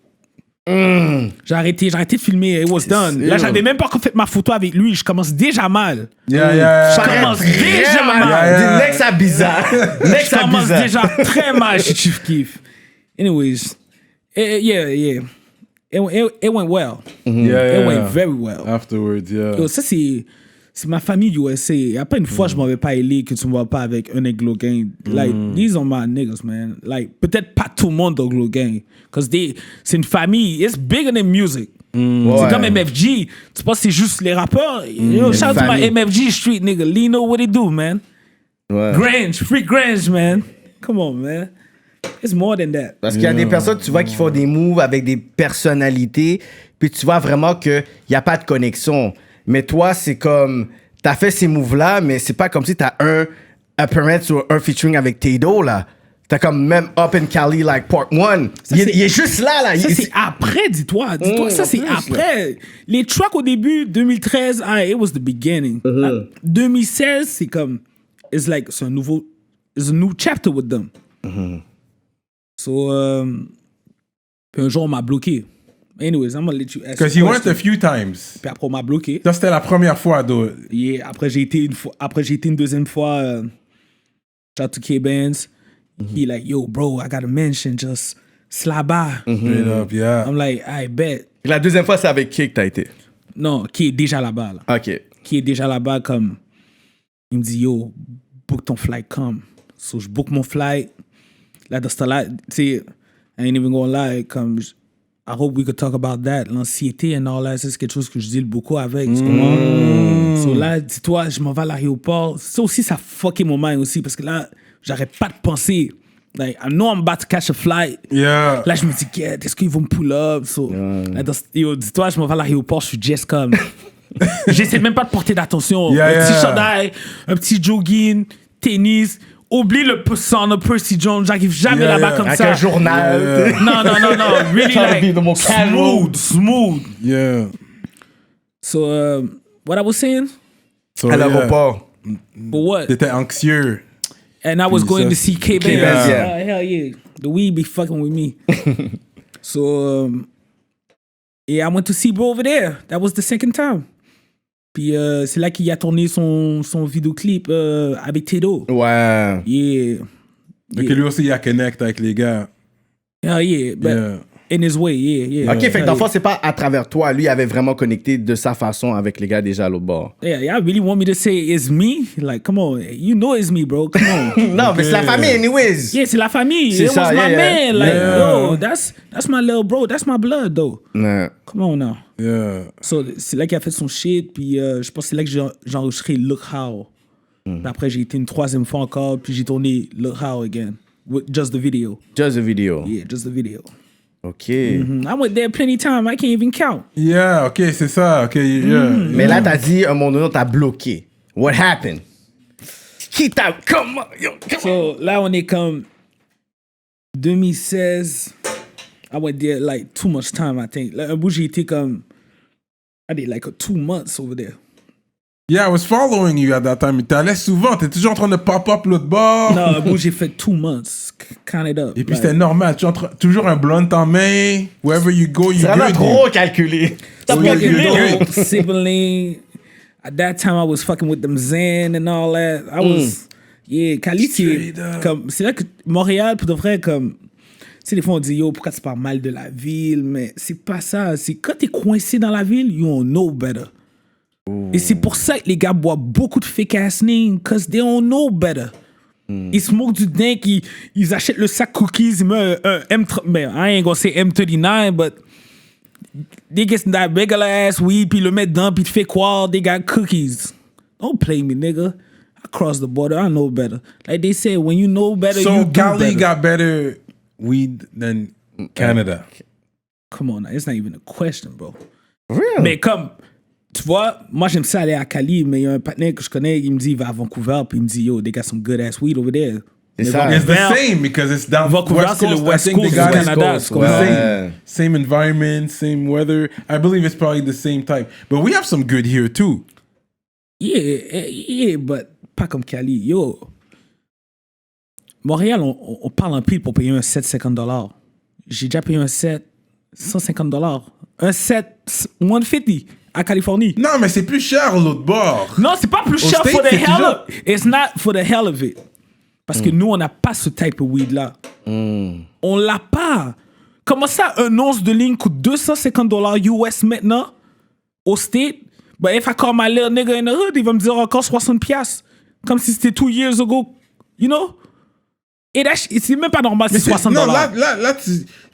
J'ai arrêté de filmer. It was done. Là, j'avais même pas encore fait ma photo avec lui. Je commence déjà mal. Yeah. Je commence déjà mal. Yeah. Next, ça bizarre. Next, Je ça commence bizarre. déjà très mal chez Chief Keef. Anyways, yeah. It went well. Yeah. It went very well. Afterwards, yeah. Yo, ça, c'est ma famille USA. Il n'y a pas une fois je m'en vais pas à LA que tu me vois pas avec un Glow Gang. Like, these are my niggas, man. Like, peut-être pas tout le monde dans Glow Gang. Parce que c'est une famille. It's bigger than music. C'est comme MFG. Tu penses que c'est juste les rappeurs? Yo, shout out to my famille. MFG street nigga. Lee know what he do, man. Ouais. Grange, free Grange, man. Come on, man. It's more than that. Parce qu'il y a des personnes, tu vois, qui font des moves avec des personnalités, puis tu vois vraiment qu'il n'y a pas de connexion. Mais toi, c'est comme, t'as fait ces moves-là, mais c'est pas comme si t'as un appearance ou un featuring avec Tado, là. T'as comme même Up in Cali, like Part 1. Il est juste là. Ça, c'est après, dis-toi. Dis-toi, ça, c'est après. Les tracks au début, 2013, it was the beginning. 2016, c'est comme, it's a new chapter with them. So, puis un jour, on m'a bloqué. Anyways, I'm gonna let you ask. Because he went a few times. Puis après, on m'a bloqué. Ça, c'était la première fois, though. Yeah, après, j'ai été une deuxième fois. Shout out to K-Bands. He like, yo, bro, I got a mention, just slide by. Straight up, yeah. I'm like, I bet. La deuxième fois, c'est avec qui que t'as été? Non, qui est déjà là-bas, là. OK. Qui est déjà là-bas, comme, il me dit, yo, book ton flight, come. So, je book mon flight. Là, dans ce temps-là, tu sais, I ain't even gonna lie, comme, I hope we could talk about that. L'anxiété and all that, c'est quelque chose que je deal beaucoup avec, tu comprends? So là, dis-toi, je m'en vais à l'aéroport. Ça aussi, ça fucké mon mind aussi, parce que là, j'arrête pas de penser. Like, I know I'm about to catch a flight. Yeah. Là, je me dis, est-ce qu'ils vont me pull up? So, là, yo, dis-toi, je m'en vais à l'aéroport, je suis just comme... J'essaie même pas de porter d'attention. Yeah, un petit yeah. chandail, un petit jogging, tennis. Oublie le son de Percy Jones. J'arrive jamais Yeah, là-bas yeah. comme Avec ça. un journal. Non. Really Trying to be the like most casual. smooth. Yeah. So, what I was saying? So, À l'aéroport. But what? T'étais anxieux. And I was Puis going ça, to see K-Bands. K-Bands, yeah. Hell yeah. The weed be fucking with me. So, yeah, I went to see bro over there. That was the second time. Puis c'est là qu'il a tourné son vidéoclip avec Tado. Ouais. Yeah. Donc, lui aussi, il a connect avec les gars. Hell yeah. But Yeah. in his way, yeah. OK, fait que Hell dans le fond, c'est pas à travers toi. Lui, il avait vraiment connecté de sa façon avec les gars déjà à l'autre bord. Yeah, y'all really want me to say it's me? Like, come on. You know it's me, bro. Come on. Non, mais c'est la famille, anyways. Yeah, c'est la famille. C'est It ça, was my yeah. man. Like, Yeah. yo, that's my little bro. That's my blood, though. Ouais. Come on now. Yeah. So, c'est là qu'il a fait son shit, puis je pense que c'est là que j'ai enregistré Look How. Puis après, j'ai été une troisième fois encore, puis j'ai tourné Look How again. With just the video. Just a video. Yeah, just the video. OK. I went there plenty of time. I can't even count. Yeah, OK, c'est ça. OK, yeah. Mais là, t'as dit, à un moment donné, t'as bloqué. What happened? Qui t'a... Comment? Yo, comment? So, là, on est comme 2016. I went there like too much time, I think. Là, un bout, j'ai été comme... I did like 2 months over there. Yeah, I was following you at that time. T'allais souvent, t'es toujours en train de pop-up l'autre bord. Non, un bout, j'ai fait 2 months. Count it up. Et puis Like, c'était normal, toujours un blunt en main. Wherever you go, you C'est vraiment good. trop calculé. T'as smoking calculé, dope, gros. sibling. At that time, I was fucking with them Zen and all that. I was... Yeah, Cali, c'est Straight up. comme... C'est là que Montréal, pour de vrai, comme... Tu sais, des fois, on dit, yo, pourquoi tu parles mal de la ville? Mais c'est pas ça. C'est quand t'es coincé dans la ville, you don't know better. Et c'est pour ça que les gars boivent beaucoup de fake ass lean, cause they don't know better. Ils smoke du dingue, ils achètent le sac cookies, ils mettent un M30, mais I ain't gonna say M39, but they get that regular ass weed, puis le mettent dedans, puis tu fais quoi? They got cookies. Don't play me, nigga. I crossed the border, I know better. Like they say, when you know better, So you do Cali better. got better weed than Canada. Come on, it's not even a question, bro. Real. Mais comme, tu vois, moi j'aime ça aller à Cali, mais il y a un partenaire que je connais, il me dit il va à Vancouver, puis il me dit yo, they got some good ass weed over there. C'est Mais ça. It's the Vancouver, same because it's down Vancouver, West c'est le Coast. West I think Coast they got du it Canada. Coast, c'est comme- ouais. same environment, same weather. I believe it's probably the same type. But we have some good here too. Yeah, but pas comme Cali. Yo, Montréal, on parle en pile pour payer un set $50. J'ai déjà payé un set $150. Un set 150 à Californie. Non, mais c'est plus cher l'autre bord. Non, c'est pas plus Au cher States, for the c'est hell toujours- of it. It's not for the hell of it. Parce que nous, on n'a pas ce type of weed là. On l'a pas. Comment ça, un once de ligne coûte $250 US maintenant au State? But if I call my little nigga in the hood, il va me dire encore 60 piastres. Comme si c'était 2 years ago. You know? Et là, c'est même pas normal, c'est Mais c'est- 60 non, dollars. là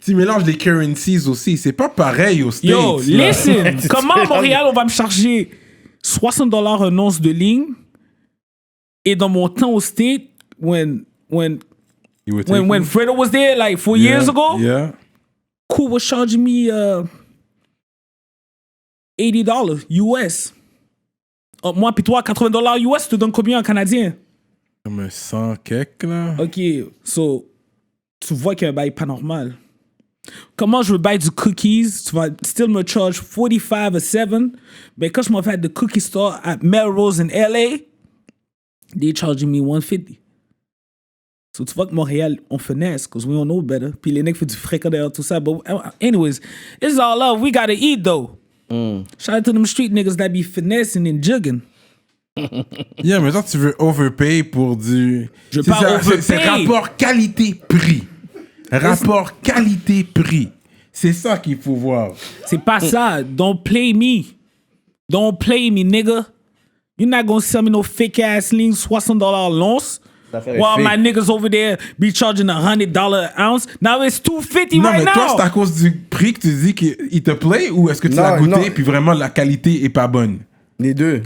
tu mélanges les currencies aussi. C'est pas pareil aux States. Yo, là. listen, comment à Montréal, on va me charger 60 dollars un once de ligne? Et dans mon temps au State, when You were taking- Fredo was there, like 4 Yeah, years ago, Yeah. Cool was charging me $80 US. Moi, puis toi, $80 US, tu te donnes combien en canadien? Comme un 100 quelque, là. Ok, so, tu vois qu'il y a un bail pas normal. Comment je veux bail du cookies? Tu vas still me charge 45 a 7, mais quand je m'en fais at the cookie store at Melrose in LA, they charging me 150. So tu vois que Montréal, on finesse, because we don't know better. Puis les nègres font du fréquent derrière tout ça. But anyways, it's all love. We gotta eat, though. Shout out to them street niggas that be finessing and jugging. Yeah, mais toi, tu veux overpay pour du... Je veux C'est pas ça, overpay. c'est rapport qualité-prix. Rapport qualité-prix. C'est ça qu'il faut voir. C'est pas ça. Don't play me. Don't play me, nigga. You're not gonna sell me no fake ass lean $60 l'once. fait While fake. my niggas over there be charging $100 an ounce. Now it's $250 Non, right mais toi, now. c'est à cause du prix que tu dis qu'il te plaît ou est-ce que tu l'as Non, goûté non. puis vraiment la qualité est pas bonne? Les deux.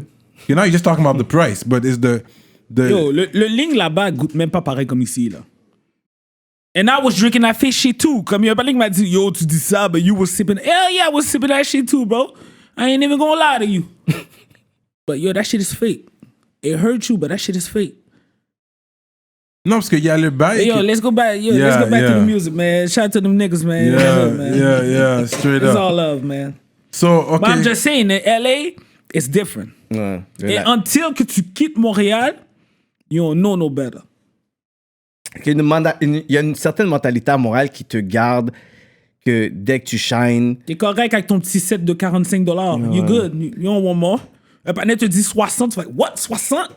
You know, you're just talking about the price, but is the Yo, le ligne là-bas goûte même pas pareil comme ici, là. And I was drinking that fake shit too. Comme il y a un qui m'a dit, yo, tu dis ça, but you was sipping. Hell yeah, I was sipping that shit too, bro. I ain't even gonna lie to you. But yo, that shit is fake. It hurt you, but that shit is fake. Non, parce qu'il y a le bail. Hey, yo, que- let's go back. Yo, Yeah, let's go back to yeah. the music, man. Shout out to them niggas, man. Yeah, man. yeah, straight It's up. all love, man. So, okay. But I'm just saying, in LA, it's different. Ouais. Et until que tu quittes Montréal, you don't know no better. Il y a une certaine mentalité à Montréal qui te garde que dès que tu shines, T'es correct avec ton petit set de $45. You good. You don't want more. Un partenaire te dit 60, tu fais, what? 60?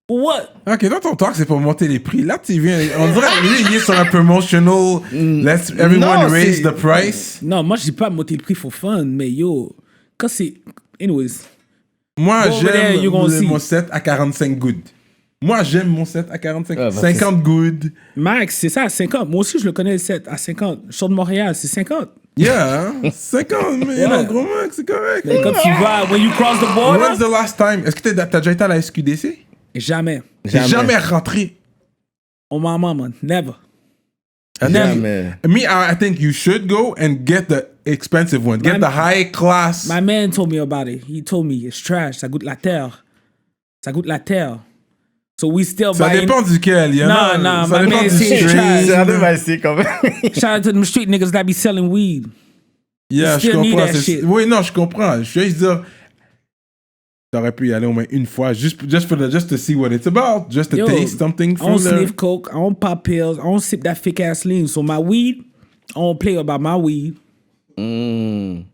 For what? Ok, dans ton talk, c'est pour monter les prix. Là, tu viens. On dirait lui, il est sur un promotional. Let's everyone Non, raise c'est- the price. Non, moi, je dis pas monter le prix for fun, mais yo, quand c'est. Anyways. Moi, Go over there, you gonna see. mon set à 45 good. Moi, j'aime mon set à 45. Ah, bah, 50 good. Max, c'est ça, 50. Moi aussi, je le connais le set à 50. Je sors de Montréal, c'est 50. Yeah, hein? 50, mais Yeah. non, gros max, c'est correct. Mais quand tu vas, when you cross the border, When's the last time? Est-ce que t'as déjà été à la SQDC? jamais. J'ai jamais rentré. On my mama, never. jamais. Me, I think you should go and get the expensive one. Get My- the high class. My man told me about it. He told me it's trash. Ça goûte la terre. Ça goûte la terre. So we still Ça buying. dépend duquel. Il y en a. Non, ça my dépend man du say strain. trash. C'est un peu facile quand même. Shout out to them street niggas that be selling weed. Yeah, You je still need comprends. that c'est- shit. Oui, non, je comprends. Je veux juste dire, t'aurais pu y aller au moins une fois, just to see what it's about, just to Yo, taste something I from don't there. sniff coke. I don't pop pills. I don't sip that fake ass lean. So my weed, I don't play about my weed. Mm.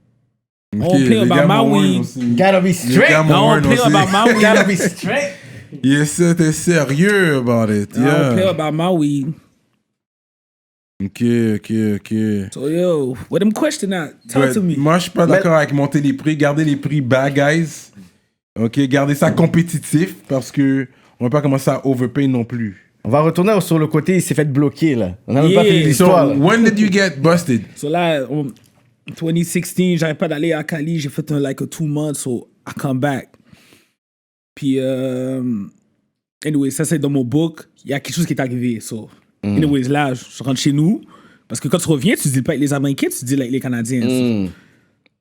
I don't play about my weed. Gotta be Les straight. gars I don't play aussi. about my weed. Gotta be straight. Yes, t'es sérieux about it. I don't play Yeah. about my weed. Ok. So yo, what them question at? Talk Ouais, to me. moi, je suis pas d'accord avec monter les prix. Garder les prix bad, guys. Ok, gardez ça compétitif parce que on va pas commencer à overpay non plus. On va retourner sur le côté, il s'est fait bloquer, là. On n'a même Yeah. pas fini So, l'histoire. là. when did you get busted? So là, en 2016, j'arrête pas d'aller à Cali. J'ai fait like a 2 months, so I come back. Puis, anyway, ça c'est dans mon book. Il y a quelque chose qui est arrivé. So, anyways, là, je rentre chez nous. Parce que quand tu reviens, tu dis pas avec les Américains, tu dis avec les Canadiens. So.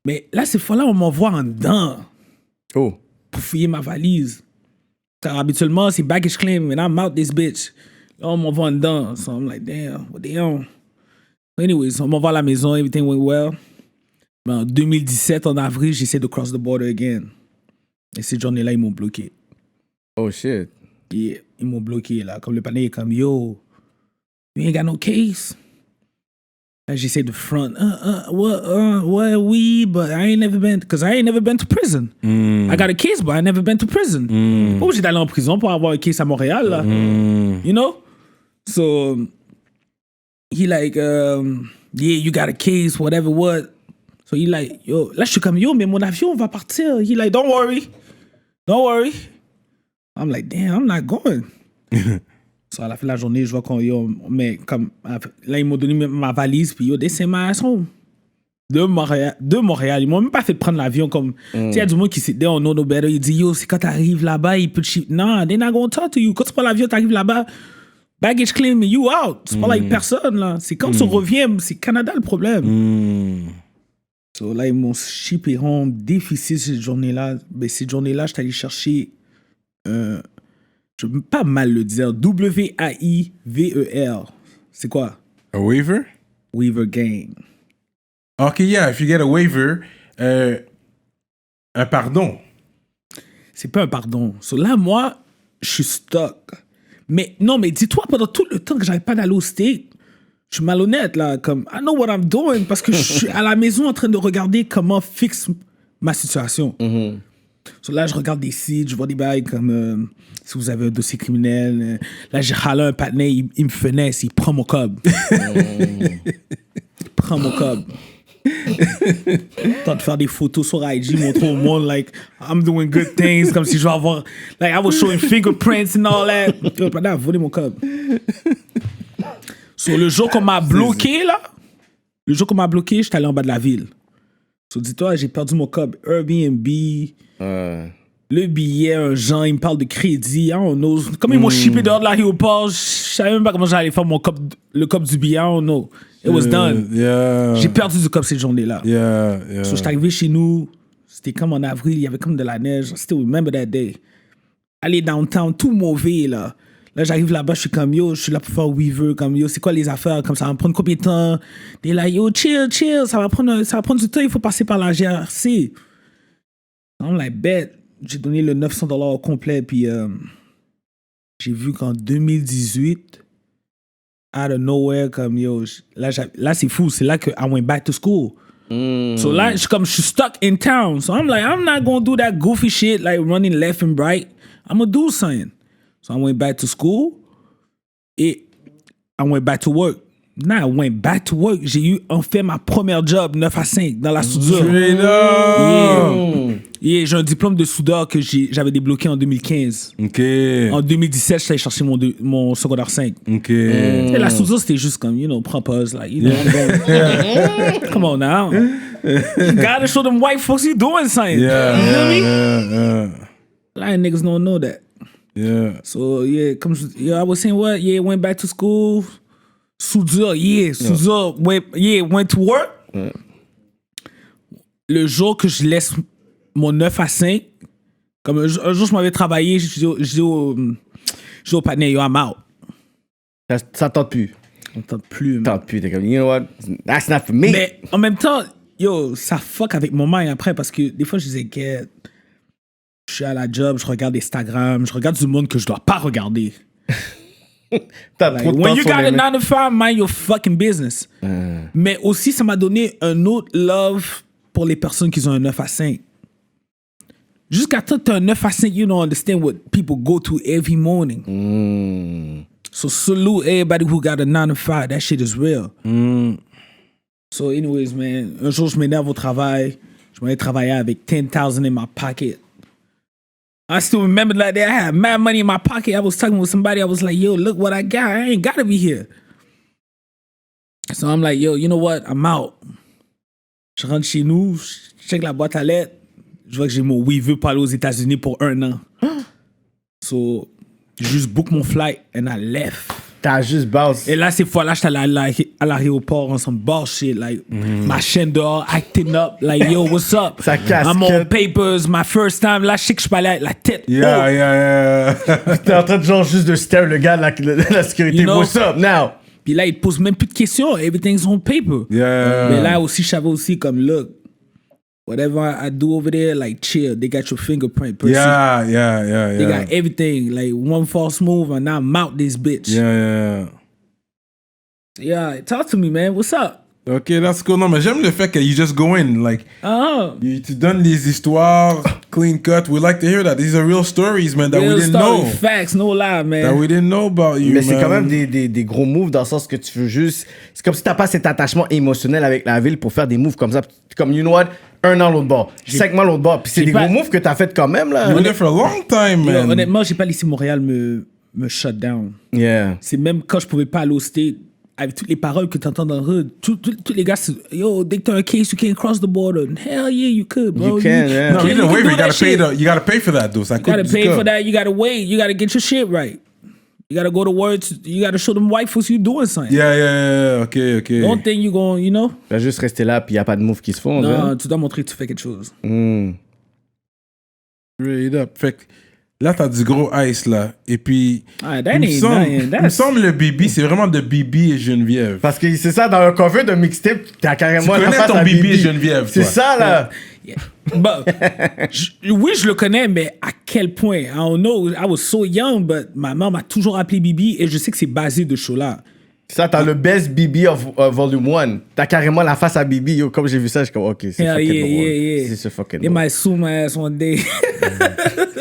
Mais là, ces fois-là, on m'envoie en dedans Oh. pour fouiller ma valise. Car habituellement, c'est baggage claim, and I'm out this bitch. Là, on m'envoie en dedans. So I'm like, damn, what they on? Anyways, on m'envoie à la maison, everything went well. Mais en 2017, en avril, j'essaie de cross the border again. Et cette journée-là, ils m'ont bloqué. Oh shit. Yeah, ils m'ont bloqué, là. Comme le panier est comme, yo, you ain't got no case. Là, j'essaie de front. Well, oui, but I ain't never been, because I ain't never been to prison. I got a case, but I never been to prison. Pas obligé d'aller en prison pour avoir un case à Montréal, là. You know? So, he like, yeah, you got a case, whatever, what. So he like, yo, là, je suis comme, yo, mais mon avion va partir. He like, don't worry. I'm like, damn, I'm not going. So, à la fin de la journée, je vois qu'on, yo, mais comme, là, ils m'ont donné ma valise, puis yo, they sent my ass home. De Montréal. Ils m'ont même pas fait prendre l'avion comme, tu sais, il y a du monde qui sit there, on know no better. Il dit, yo, c'est quand t'arrives là-bas, il peut te ship. Non, they're not gonna talk to you. Quand tu prends l'avion, t'arrives là-bas, baggage claim, you out. C'est pas like personne, là. C'est quand tu reviens, c'est Canada le problème. So là, ils m'ont shippé home, déficit cette journée-là. Ben, cette journée-là, j'étais allé chercher, je peux pas mal le dire, WAIVER. C'est quoi? A waiver? Weaver Gang. Ok, yeah, if you get a waiver, un pardon. C'est pas un pardon. So là, moi, je suis stuck. Mais non, mais dis-toi, pendant tout le temps que j'arrête pas d'aller au States, je suis malhonnête, là. Comme, I know what I'm doing, parce que je suis à la maison en train de regarder comment fixe ma situation. So là, je regarde des sites, je vois des bails comme si vous avez un dossier criminel. Là, j'ai râlé un patinet, il me finesse, il prend mon cob. Il prend mon cob. Temps de faire des photos sur IG, montrer au monde, like, I'm doing good things, comme si je vais avoir, like, I was showing fingerprints and all that. Le patinet a volé mon cob. So, le jour qu'on m'a bloqué, là, j'étais allé en bas de la ville. So, dis-toi, j'ai perdu mon cob. Airbnb, le billet, un genre, il me parle de crédit. I don't know. Comme ils m'ont shippé dehors de l'aéroport, je savais même pas comment j'allais faire le cob du billet. I don't know. It was done. Yeah. J'ai perdu du cob cette journée-là. Yeah. So, j'étais arrivé chez nous. C'était comme en avril, il y avait comme de la neige. I still remember that day. Aller downtown, tout mauvais, là. Là, j'arrive là-bas, je suis comme, yo, je suis là pour faire Weaver, comme, yo, c'est quoi les affaires, comme ça va me prendre combien de temps? T'es là, yo, chill, ça va prendre du temps, il faut passer par la GRC. I'm like, bet. J'ai donné le $900 au complet, puis j'ai vu qu'en 2018, out of nowhere, comme, yo, là c'est fou, c'est là que I went back to school. So là, je suis stuck in town. So I'm like, I'm not gonna do that goofy shit, like running left and right. I'm gonna do something. So I went back to school et I went back to work. Now I went back to work. J'ai eu en fait ma première job 9 à 5 dans la soudure. Yeah, j'ai un diplôme de soudeur que j'avais débloqué en 2015. Ok. En 2017, j'étais allé chercher mon secondaire 5. Ok. Et la soudure, c'était juste comme, you know, prends pause, like, you know, I'm going. Come on now. You gotta show them white folks you doing something. Yeah. You know what I mean? Yeah. A lot of niggas don't know that. Yeah. So, yeah, I was saying what? Yeah, went back to school. Soudure, soudure, went to work. Le jour que je laisse mon 9 à 5, comme un jour, je m'avais travaillé, je dis au patinet, yo, I'm out. Ça tente plus. On tente plus. Man. Tente plus. T'es comme, you know what? That's not for me. Mais en même temps, yo, ça fuck avec mon mind après parce que des fois, je disais, get, je suis à la job, je regarde Instagram, je regarde du monde que je dois pas regarder. T'as Like, trop de temps when you sur got les a mains. 9 to 5, mind your fucking business. Mais aussi, ça m'a donné un autre love pour les personnes qui ont un 9 à 5. Jusqu'à temps que tu as un 9 à 5, you don't understand what people go through every morning. So salute everybody who got a 9 to 5. That shit is real. So anyways, man, un jour, je m'énerve au travail. Je m'en vais travailler avec 10,000 in my pocket. I still remember that day. I had mad money in my pocket. I was talking with somebody. I was like, yo, look what I got. I ain't gotta be here. So I'm like, yo, you know what? I'm out. Je rentre chez nous, je check la boîte à lettres. Je vois que j'ai mon oui, veut pas aller aux États-Unis pour 1 an. So, juste book mon flight and I left. T'as juste bounce. Et là, ces fois-là, j'étais à l'aéroport on some bullshit, like, ma chaîne dehors, acting up, like, yo, what's up? Sa casquette. I'm on papers, my first time. Là, je sais que je parlais avec la tête. Yeah, haute. yeah. T'es en train de genre juste de stare le gars de la sécurité. You know? What's up now? Puis là, il te pose même plus de questions. Everything's on paper. Yeah. Mais là aussi, je savais aussi comme, look, whatever I do over there, like, chill. They got your fingerprint. Percy. Yeah. They got everything. Like, one false move and now I'm out this bitch. Yeah. Yeah, talk to me, man. What's up? Ok, that's cool. Non, mais j'aime le fait que you just go in. Like, Uh-huh. tu donnes les histoires clean cut. We like to hear that. These are real stories, man, that we Real didn't story, know. facts, no lie, man. That we didn't know about you, Mais c'est man. quand même des gros moves dans le sens que tu veux juste. C'est comme si t'as pas cet attachement émotionnel avec la ville pour faire des moves comme ça. Comme, you know what? 1 an l'autre bord, 5 mois l'autre bord. Puis c'est j'ai des pas- gros moves que t'as fait quand même, là. You were there for a long time, Yo, man. honnêtement, j'ai pas laissé Montréal me shut down. Yeah. C'est même quand je pouvais pas aller au State, avec toutes les paroles que t'entends dans le hood, tous les gars, c'est, yo, dès que t'as un case, you can't cross the border. Hell yeah, you could, bro. You can, yeah. No, you can didn't waiver. do You that gotta pay shit. you gotta pay for that, though. Ça You gotta coûte pay du for cop. that. You gotta wait. You gotta get your shit right. You gotta go to work. You gotta show them white folks you doing something. Yeah. Ok. Don't think you going, you know? Tu vas juste rester là, puis y a pas de moves qui se font. Non, tu dois montrer que tu fais quelque chose. Straight up. Fait que là, t'as du gros ice, là. Et puis, Ah, that il me ain't semble, nothing. il me That's- semble le Bibi, c'est vraiment de Bibi et Geneviève. Parce que c'est ça, dans un cover de mixtape, t'as carrément Tu la connais face ton à Bibi et Geneviève, C'est toi. ça, là. Yeah. But, oui, je le connais, mais à quel point? I don't know. I was so young, but ma mère m'a toujours appelé Bibi et je sais que c'est basé de show là. Ça, t'as le best Bibi of Volume 1. T'as carrément la face à Bibi. Yo, comme j'ai vu ça, je suis comme, ok, c'est Yeah, fucking yeah, drôle. yeah. C'est fucking They drôle. might sue my ass one day.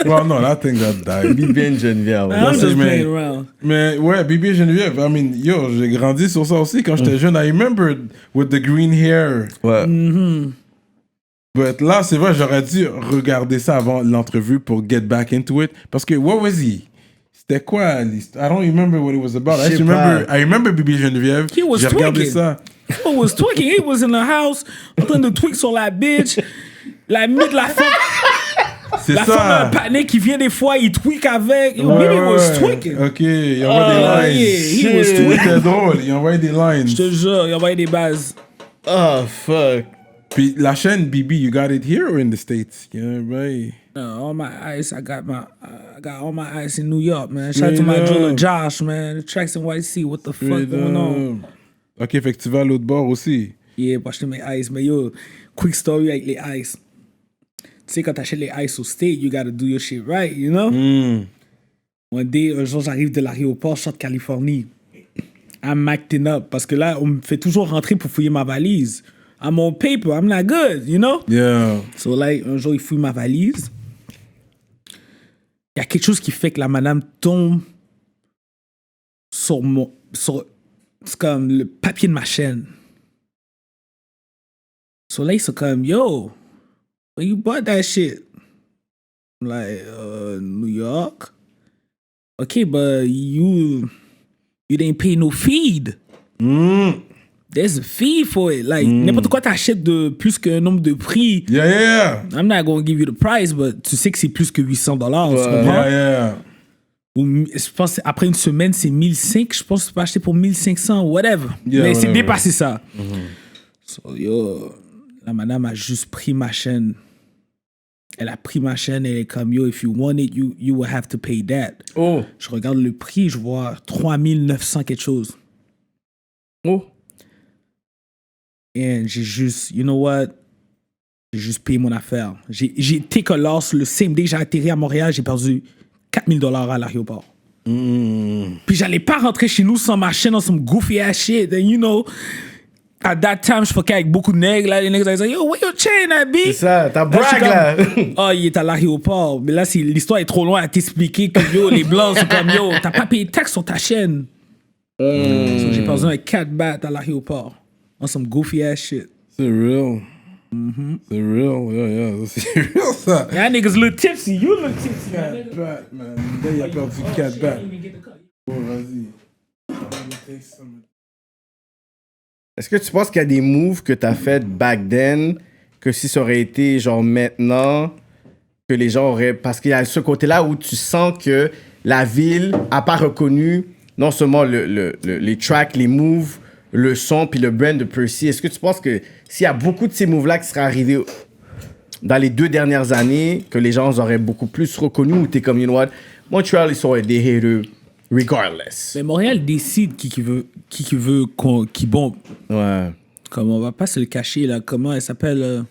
Well, no, that thing got died. Bibi and Geneviève. I'm That's just it, man. playing around. Mais ouais, Bibi et Geneviève, I mean, yo, j'ai grandi sur ça aussi quand j'étais jeune. I remember with the green hair. Ouais. But là, c'est vrai, j'aurais dû regarder ça avant l'entrevue pour get back into it. Parce que, what was he? C'était quoi l'histoire? I don't remember what it was about. Je sais pas. I remember Bibi et Geneviève. He was J'ai regardé tweaking. ça. He was tweaking. He was in the house en train de tweak sur la bitch. La mythe, la femme. C'est La femme a un ça. partenaire qui vient des fois, il tweak avec. Yo, Ouais, Bibi was ouais. tweaking. Ok, il envoie des yeah, lines. he was Shit, tweaking. C'était drôle, il envoyait des lines. Je te jure, il envoyait des bases. Oh, fuck. Puis la chaîne Bibi, you got it here or in the States? Yeah, right. All my ice, I got all my ice in New York, man. Shout out to my Straight driller up. Josh, man. The tracks in White Sea. What the fuck going on? Ok, fait que tu vas à l'autre bord aussi. Yeah, pour acheter mes ice. Mais yo, quick story avec les ice. Tu sais, quand t'achètes les ice au State, you gotta do your shit right, you know? One day, un jour, j'arrive de l'aéroport, je sors de Californie. I'm acting up. Parce que là, on me fait toujours rentrer pour fouiller ma valise. I'm on paper. I'm not good, you know? Yeah. So, like, un jour, il fouille ma valise. Il y a quelque chose qui fait que la madame tombe sur mon... c'est comme le papier de ma chaîne. So, là, ils sont comme, yo, where you bought that shit? I'm like, New York. Okay, but you didn't pay no feed. There's a fee for it. Like, n'importe quoi t'achètes de plus qu'un nombre de prix. Yeah. I'm not going to give you the price, but tu sais que c'est plus que $800. Tu comprends? Yeah. Ou, je pense après une semaine, c'est 1500. Je pense que tu peux acheter pour 1500, whatever. Yeah, Mais c'est whatever. dépassé ça. So, yo, la madame a juste pris ma chaîne. Elle a pris ma chaîne et elle est comme, yo, if you want it, you will have to pay that. Oh. Je regarde le prix, je vois 3900 quelque chose. Oh. Et j'ai juste, you know what? J'ai juste payé mon affaire. J'ai take a loss le same day que j'ai atterri à Montréal, j'ai perdu $4,000 à l'aéroport. Puis j'allais pas rentrer chez nous sans ma chaîne, dans some goofy ass shit. And you know, at that time, je fuckais avec beaucoup de nègres. Là, les nègres ils disaient, yo, where your chain at, B? C'est ça, t'as Là, je suis brag, là. comme, oh, il est à l'aéroport. Mais là, l'histoire est trop loin à t'expliquer que, yo, les blancs sont comme, yo, t'as pas payé de taxes sur ta chaîne. So, j'ai perdu un 4 bahts à l'aéroport. On some goofy ass shit. C'est real. C'est real, yeah, c'est real ça. Y'all niggas look tipsy. You look tipsy. Man, là, il a perdu 4 battes. Oh, vas-y. Est-ce que tu penses qu'il y a des moves que t'as fait back then, que si ça aurait été genre maintenant, que les gens auraient... Parce qu'il y a ce côté-là où tu sens que la ville a pas reconnu non seulement les tracks, les moves, le son, puis le brand de Percy. Est-ce que tu penses que s'il y a beaucoup de ces moves-là qui seraient arrivés dans les 2 dernières années, que les gens auraient beaucoup plus reconnus, ou t'es comme, you know what, Montréal, ils sont des haters, regardless. Mais Montréal décide qui veut qui bombe. Ouais. Comme on va pas se le cacher là. Comment elle s'appelle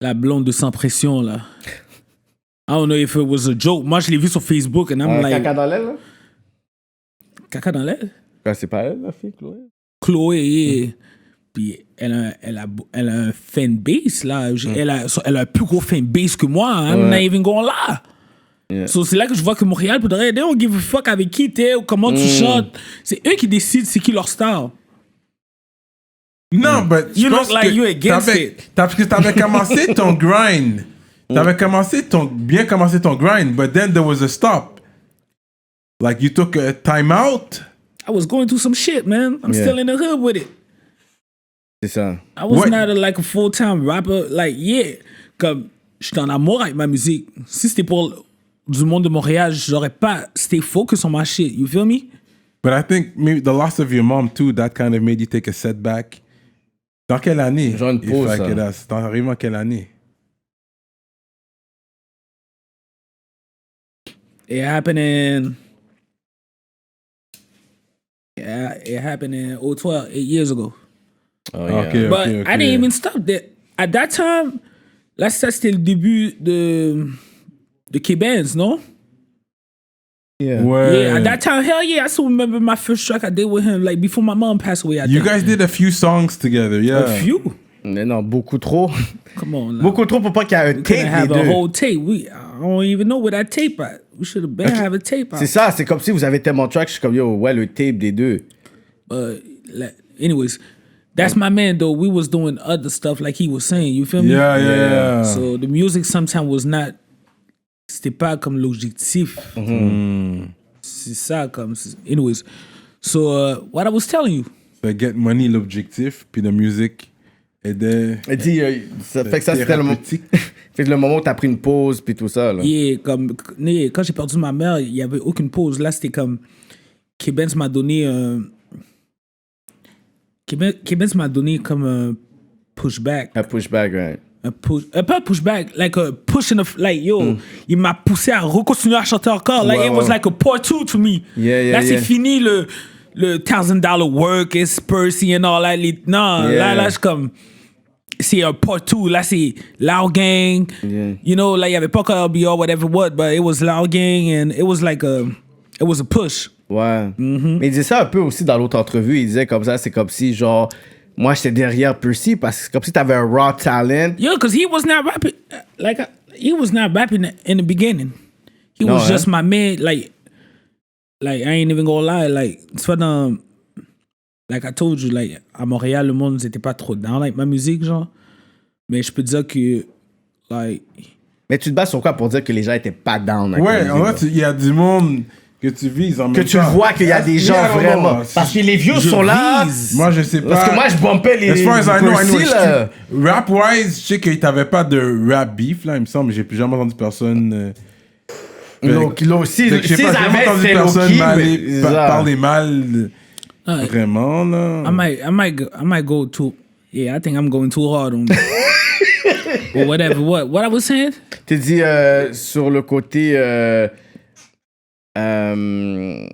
la blonde de Sans Pression là. I don't know if it was a joke. Moi je l'ai vu sur Facebook and I'm like. Caca dans l'aile, là? Caca dans l'aile? C'est pas elle, la fille, Chloé? Chloé, yeah. Puis elle a un fanbase là. Elle a un plus gros fanbase que moi. I'm not even gonna lie. Yeah. So, c'est là que je vois que Montréal, pour de vrai, they don't give a fuck avec qui t'es ou comment tu chantes. C'est eux qui décident c'est qui leur star. Non, but You je look pense like que you against it. parce que t'avais commencé ton grind. T'avais bien commencé ton grind, but then there was a stop. Like you took a time out. I was going through some shit, man. I'm still in the hood with it. C'est ça. I was What? not like a full-time rapper. Like, yeah. Comme, j'étais en amour avec ma musique. Si c'était pour du monde de Montréal, j'aurais pas stay focused on my shit. You feel me? But I think maybe the loss of your mom too, that kind of made you take a setback. Dans quelle année? Genre une pause, ça. C'est arrivé en quelle année? It happened in... Yeah, it happened in 2012, 8 years ago. Oh, yeah. Okay, But okay. I didn't even stop there. At that time, là, ça, c'était le début de K-Benz, non? Yeah. Ouais. Yeah, at that time, hell yeah, I still remember my first track I did with him, like, before my mom passed away, I You think. guys did a few songs together, yeah. A few? Mais non, beaucoup trop. Come on, now. Beaucoup trop pour pas qu'il y ait un Couldn't tape have des a deux. whole tape. I don't even know where that tape at. We should have been have a tape out. C'est ça, c'est comme si vous avez tellement de tracks, je suis comme, yo, ouais, le tape des deux. Anyways, that's my man though. We was doing other stuff like he was saying. You feel me? Yeah. So the music sometimes was not. C'était pas comme l'objectif. C'est ça comme. Anyways, so what I was telling you. So get money l'objectif, puis la musique aidait. Elle dit, ça fait que ça, c'était le moment. Fait que le moment où t'as pris une pause, puis tout ça, là. Yeah, comme quand j'ai perdu ma mère, il y avait aucune pause. Là, c'était comme K-Benz m'a donné K-Benz m'a donné comme un pushback. Un pushback, right. Pas un pushback, like a push in the, like yo, il m'a poussé à recontinuer à chanter encore. Like Ouais, it was ouais. like a part 2 to me. Yeah, là, c'est yeah. fini le $1,000 work, it's Percy and all that. Non, Yeah. là, c'est comme, c'est un part 2. Là, c'est Loud Gang. Yeah. You know, like, il y avait pas encore LBR, whatever what, but it was Loud Gang and it was like it was a push. Ouais. Mais il disait ça un peu aussi dans l'autre entrevue. Il disait comme ça, c'est comme si, genre, moi, j'étais derrière Percy parce que c'est comme si t'avais un raw talent. Yeah, because he was not rapping, he was not rapping in the beginning. He No, was eh? just my man, like, I ain't even gonna lie, like, c'est pas dans, like I told you, like, à Montréal, le monde n'était pas trop down, like, ma musique, genre. Mais je peux dire que, like... Mais tu te bases sur quoi pour dire que les gens étaient pas down? avec Ouais, la en musique, fait, il y a du monde que tu vises en même que temps. tu vois qu'il y a des gens Yeah, non, vraiment. non, Parce que les vieux sont là. Moi, je sais pas. Parce que moi, je bumpais les. As far as I know, Percy, là. Rap-wise, je sais qu'il t'avait pas de rap beef, là, il me semble. J'ai plus jamais entendu personne... Si Fait que je sais ils pas, j'ai jamais avaient, entendu c'est personne low-key. parler mal Ouais. vraiment, là. I might go too. Yeah, I think I'm going too hard on. Or whatever. What I was saying? T'as dit sur le côté. My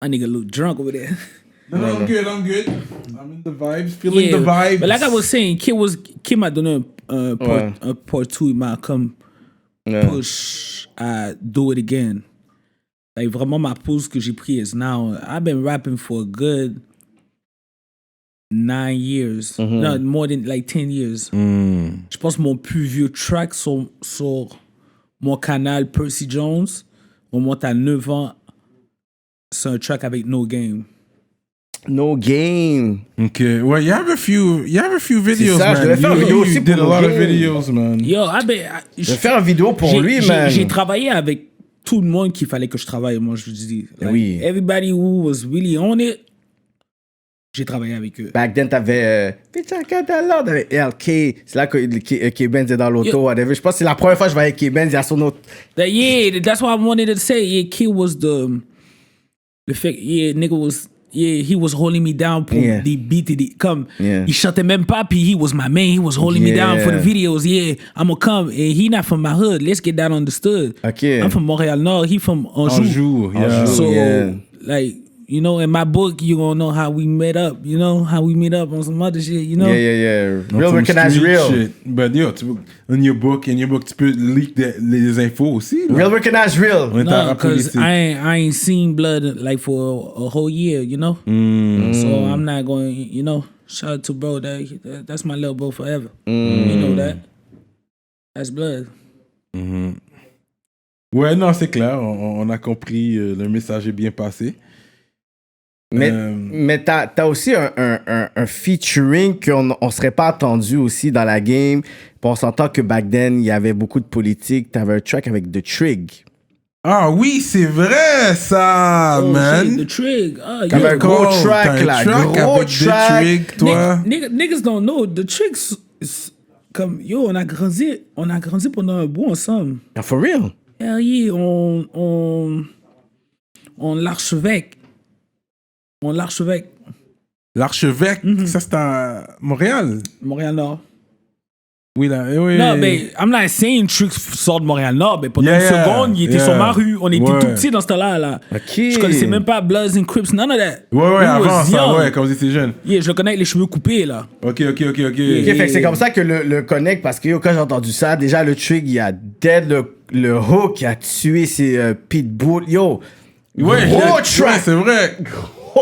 nigga look drunk over there. No, I'm good. I'm in the vibes, feeling the vibes. But like I was saying, Kid m'a donné un part 2, il m'a comme push à do it again. Like vraiment ma pause que j'ai pris is now. I've been rapping for a good 9 years. No, more than like 10 years. Je pense que mon plus vieux track sur mon canal Percy Jones, on monte à 9 ans, c'est un track avec No Game. No Game. Ok, ouais, you have a few videos, ça, man. je devais faire une vidéo You aussi did pour a lot No of Game. videos, man. Yo, Je vais faire une vidéo pour lui, man. J'ai travaillé avec tout le monde qu'il fallait que je travaille, moi, je vous dis. Like, Oui. Everybody who was really on it, j'ai travaillé avec eux. Back then, t'avais t'avais LK. C'est là que K-Benz est dans l'auto. Yo. Whatever. Je pense que c'est la première fois que je voyais K-Benz. Il y a son autre. Yeah, that's what I wanted to say. Yeah, Kid was the fact, yeah, nigga was, yeah, he was holding me down pour Yeah. des beats. Comme, Yeah. il chantait même pas, puis he was my man. He was holding me down for the Yeah. videos. Yeah, I'm gonna come. And he not from my hood. Let's get that understood. Okay. I'm from Montréal Nord. He from Anjou. Anjou, yeah. Anjou. So, Yeah. like, you know, in my book, you gonna know how we met up. You know, how we meet up on some other shit, you know? Yeah. On Real some recognize street real. shit. But yo, in your book, tu peux leak les infos aussi. là. Real recognize real. On est en No, rap because politique. I ain't seen blood like for a whole year, you know. So I'm not going, you know. Shout out to bro, that's my little bro forever. You know that. That's blood. Ouais, non, c'est clair. On a compris. Le message est bien passé. Mais t'as aussi un featuring qu'on on serait pas attendu aussi dans la game. Puis on s'entend que back then, il y avait beaucoup de politique. T'avais un track avec The Trig. Ah oui, c'est vrai, ça, Oh, man. shit, the trig. Oh, T'avais yeah. un gros T'as track, un là. track Gros avec track. The Trig, toi. Niggas don't know. The trigs, comme, yo, on a grandi pendant un bout ensemble. Yeah, for real. Hell yeah, on l'archevêque. On l'archevêque. L'archevêque, ça c'est à Montréal. Montréal-Nord. Oui, là. Oui, Non, mais I'm not saying Trix sort de Montréal-Nord, mais pendant Yeah, une seconde, il était yeah. sur ma rue. On était Ouais. tout petits dans ce temps-là. Là. Ok. Je connaissais même pas Bloods and Crips, none of that. Ouais, We avant was ça, young. ouais, quand vous étiez jeune. Yeah, je le connais avec les cheveux coupés, là. Ok. Ok, fait que c'est comme ça que le connect, parce que yo, quand j'ai entendu ça, déjà le Trig, il a dead le hook, qui a tué ses Pitbull. Yo, Ouais, gros ouais, track. c'est vrai.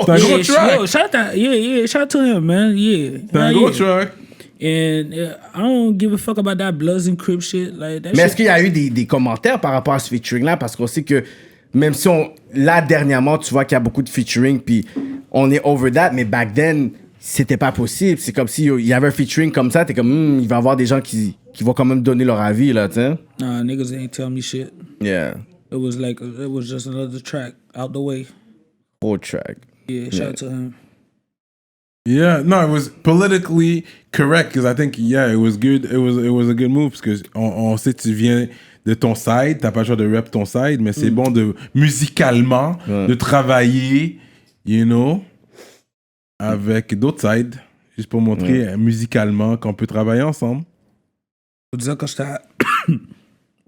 C'est un Yeah, gros track. Yo, shout out to him, man. Yeah. C'est un Hell gros yeah. track. And I don't give a fuck about that Bloods and Crips shit. Like, that Mais est-ce shit. qu'il y a eu des commentaires par rapport à ce featuring-là? Parce qu'on sait que même si là, dernièrement, tu vois qu'il y a beaucoup de featuring, puis on est over that, mais back then, c'était pas possible. C'est comme s'il y avait un featuring comme ça, t'es comme, il va y avoir des gens qui vont quand même donner leur avis, là, tu sais. Nah, niggas ain't tell me shit. Yeah. It was just another track out the way. Gros track. Yeah, shout out to him. Yeah, no, it was politically correct because I think it was good. It was a good move parce que on sait que tu viens de ton side, t'as pas le choix de rap ton side, mais c'est bon de musicalement de travailler, you know, avec d'autres sides, juste pour montrer musicalement qu'on peut travailler ensemble. Je veux dire, quand j'étais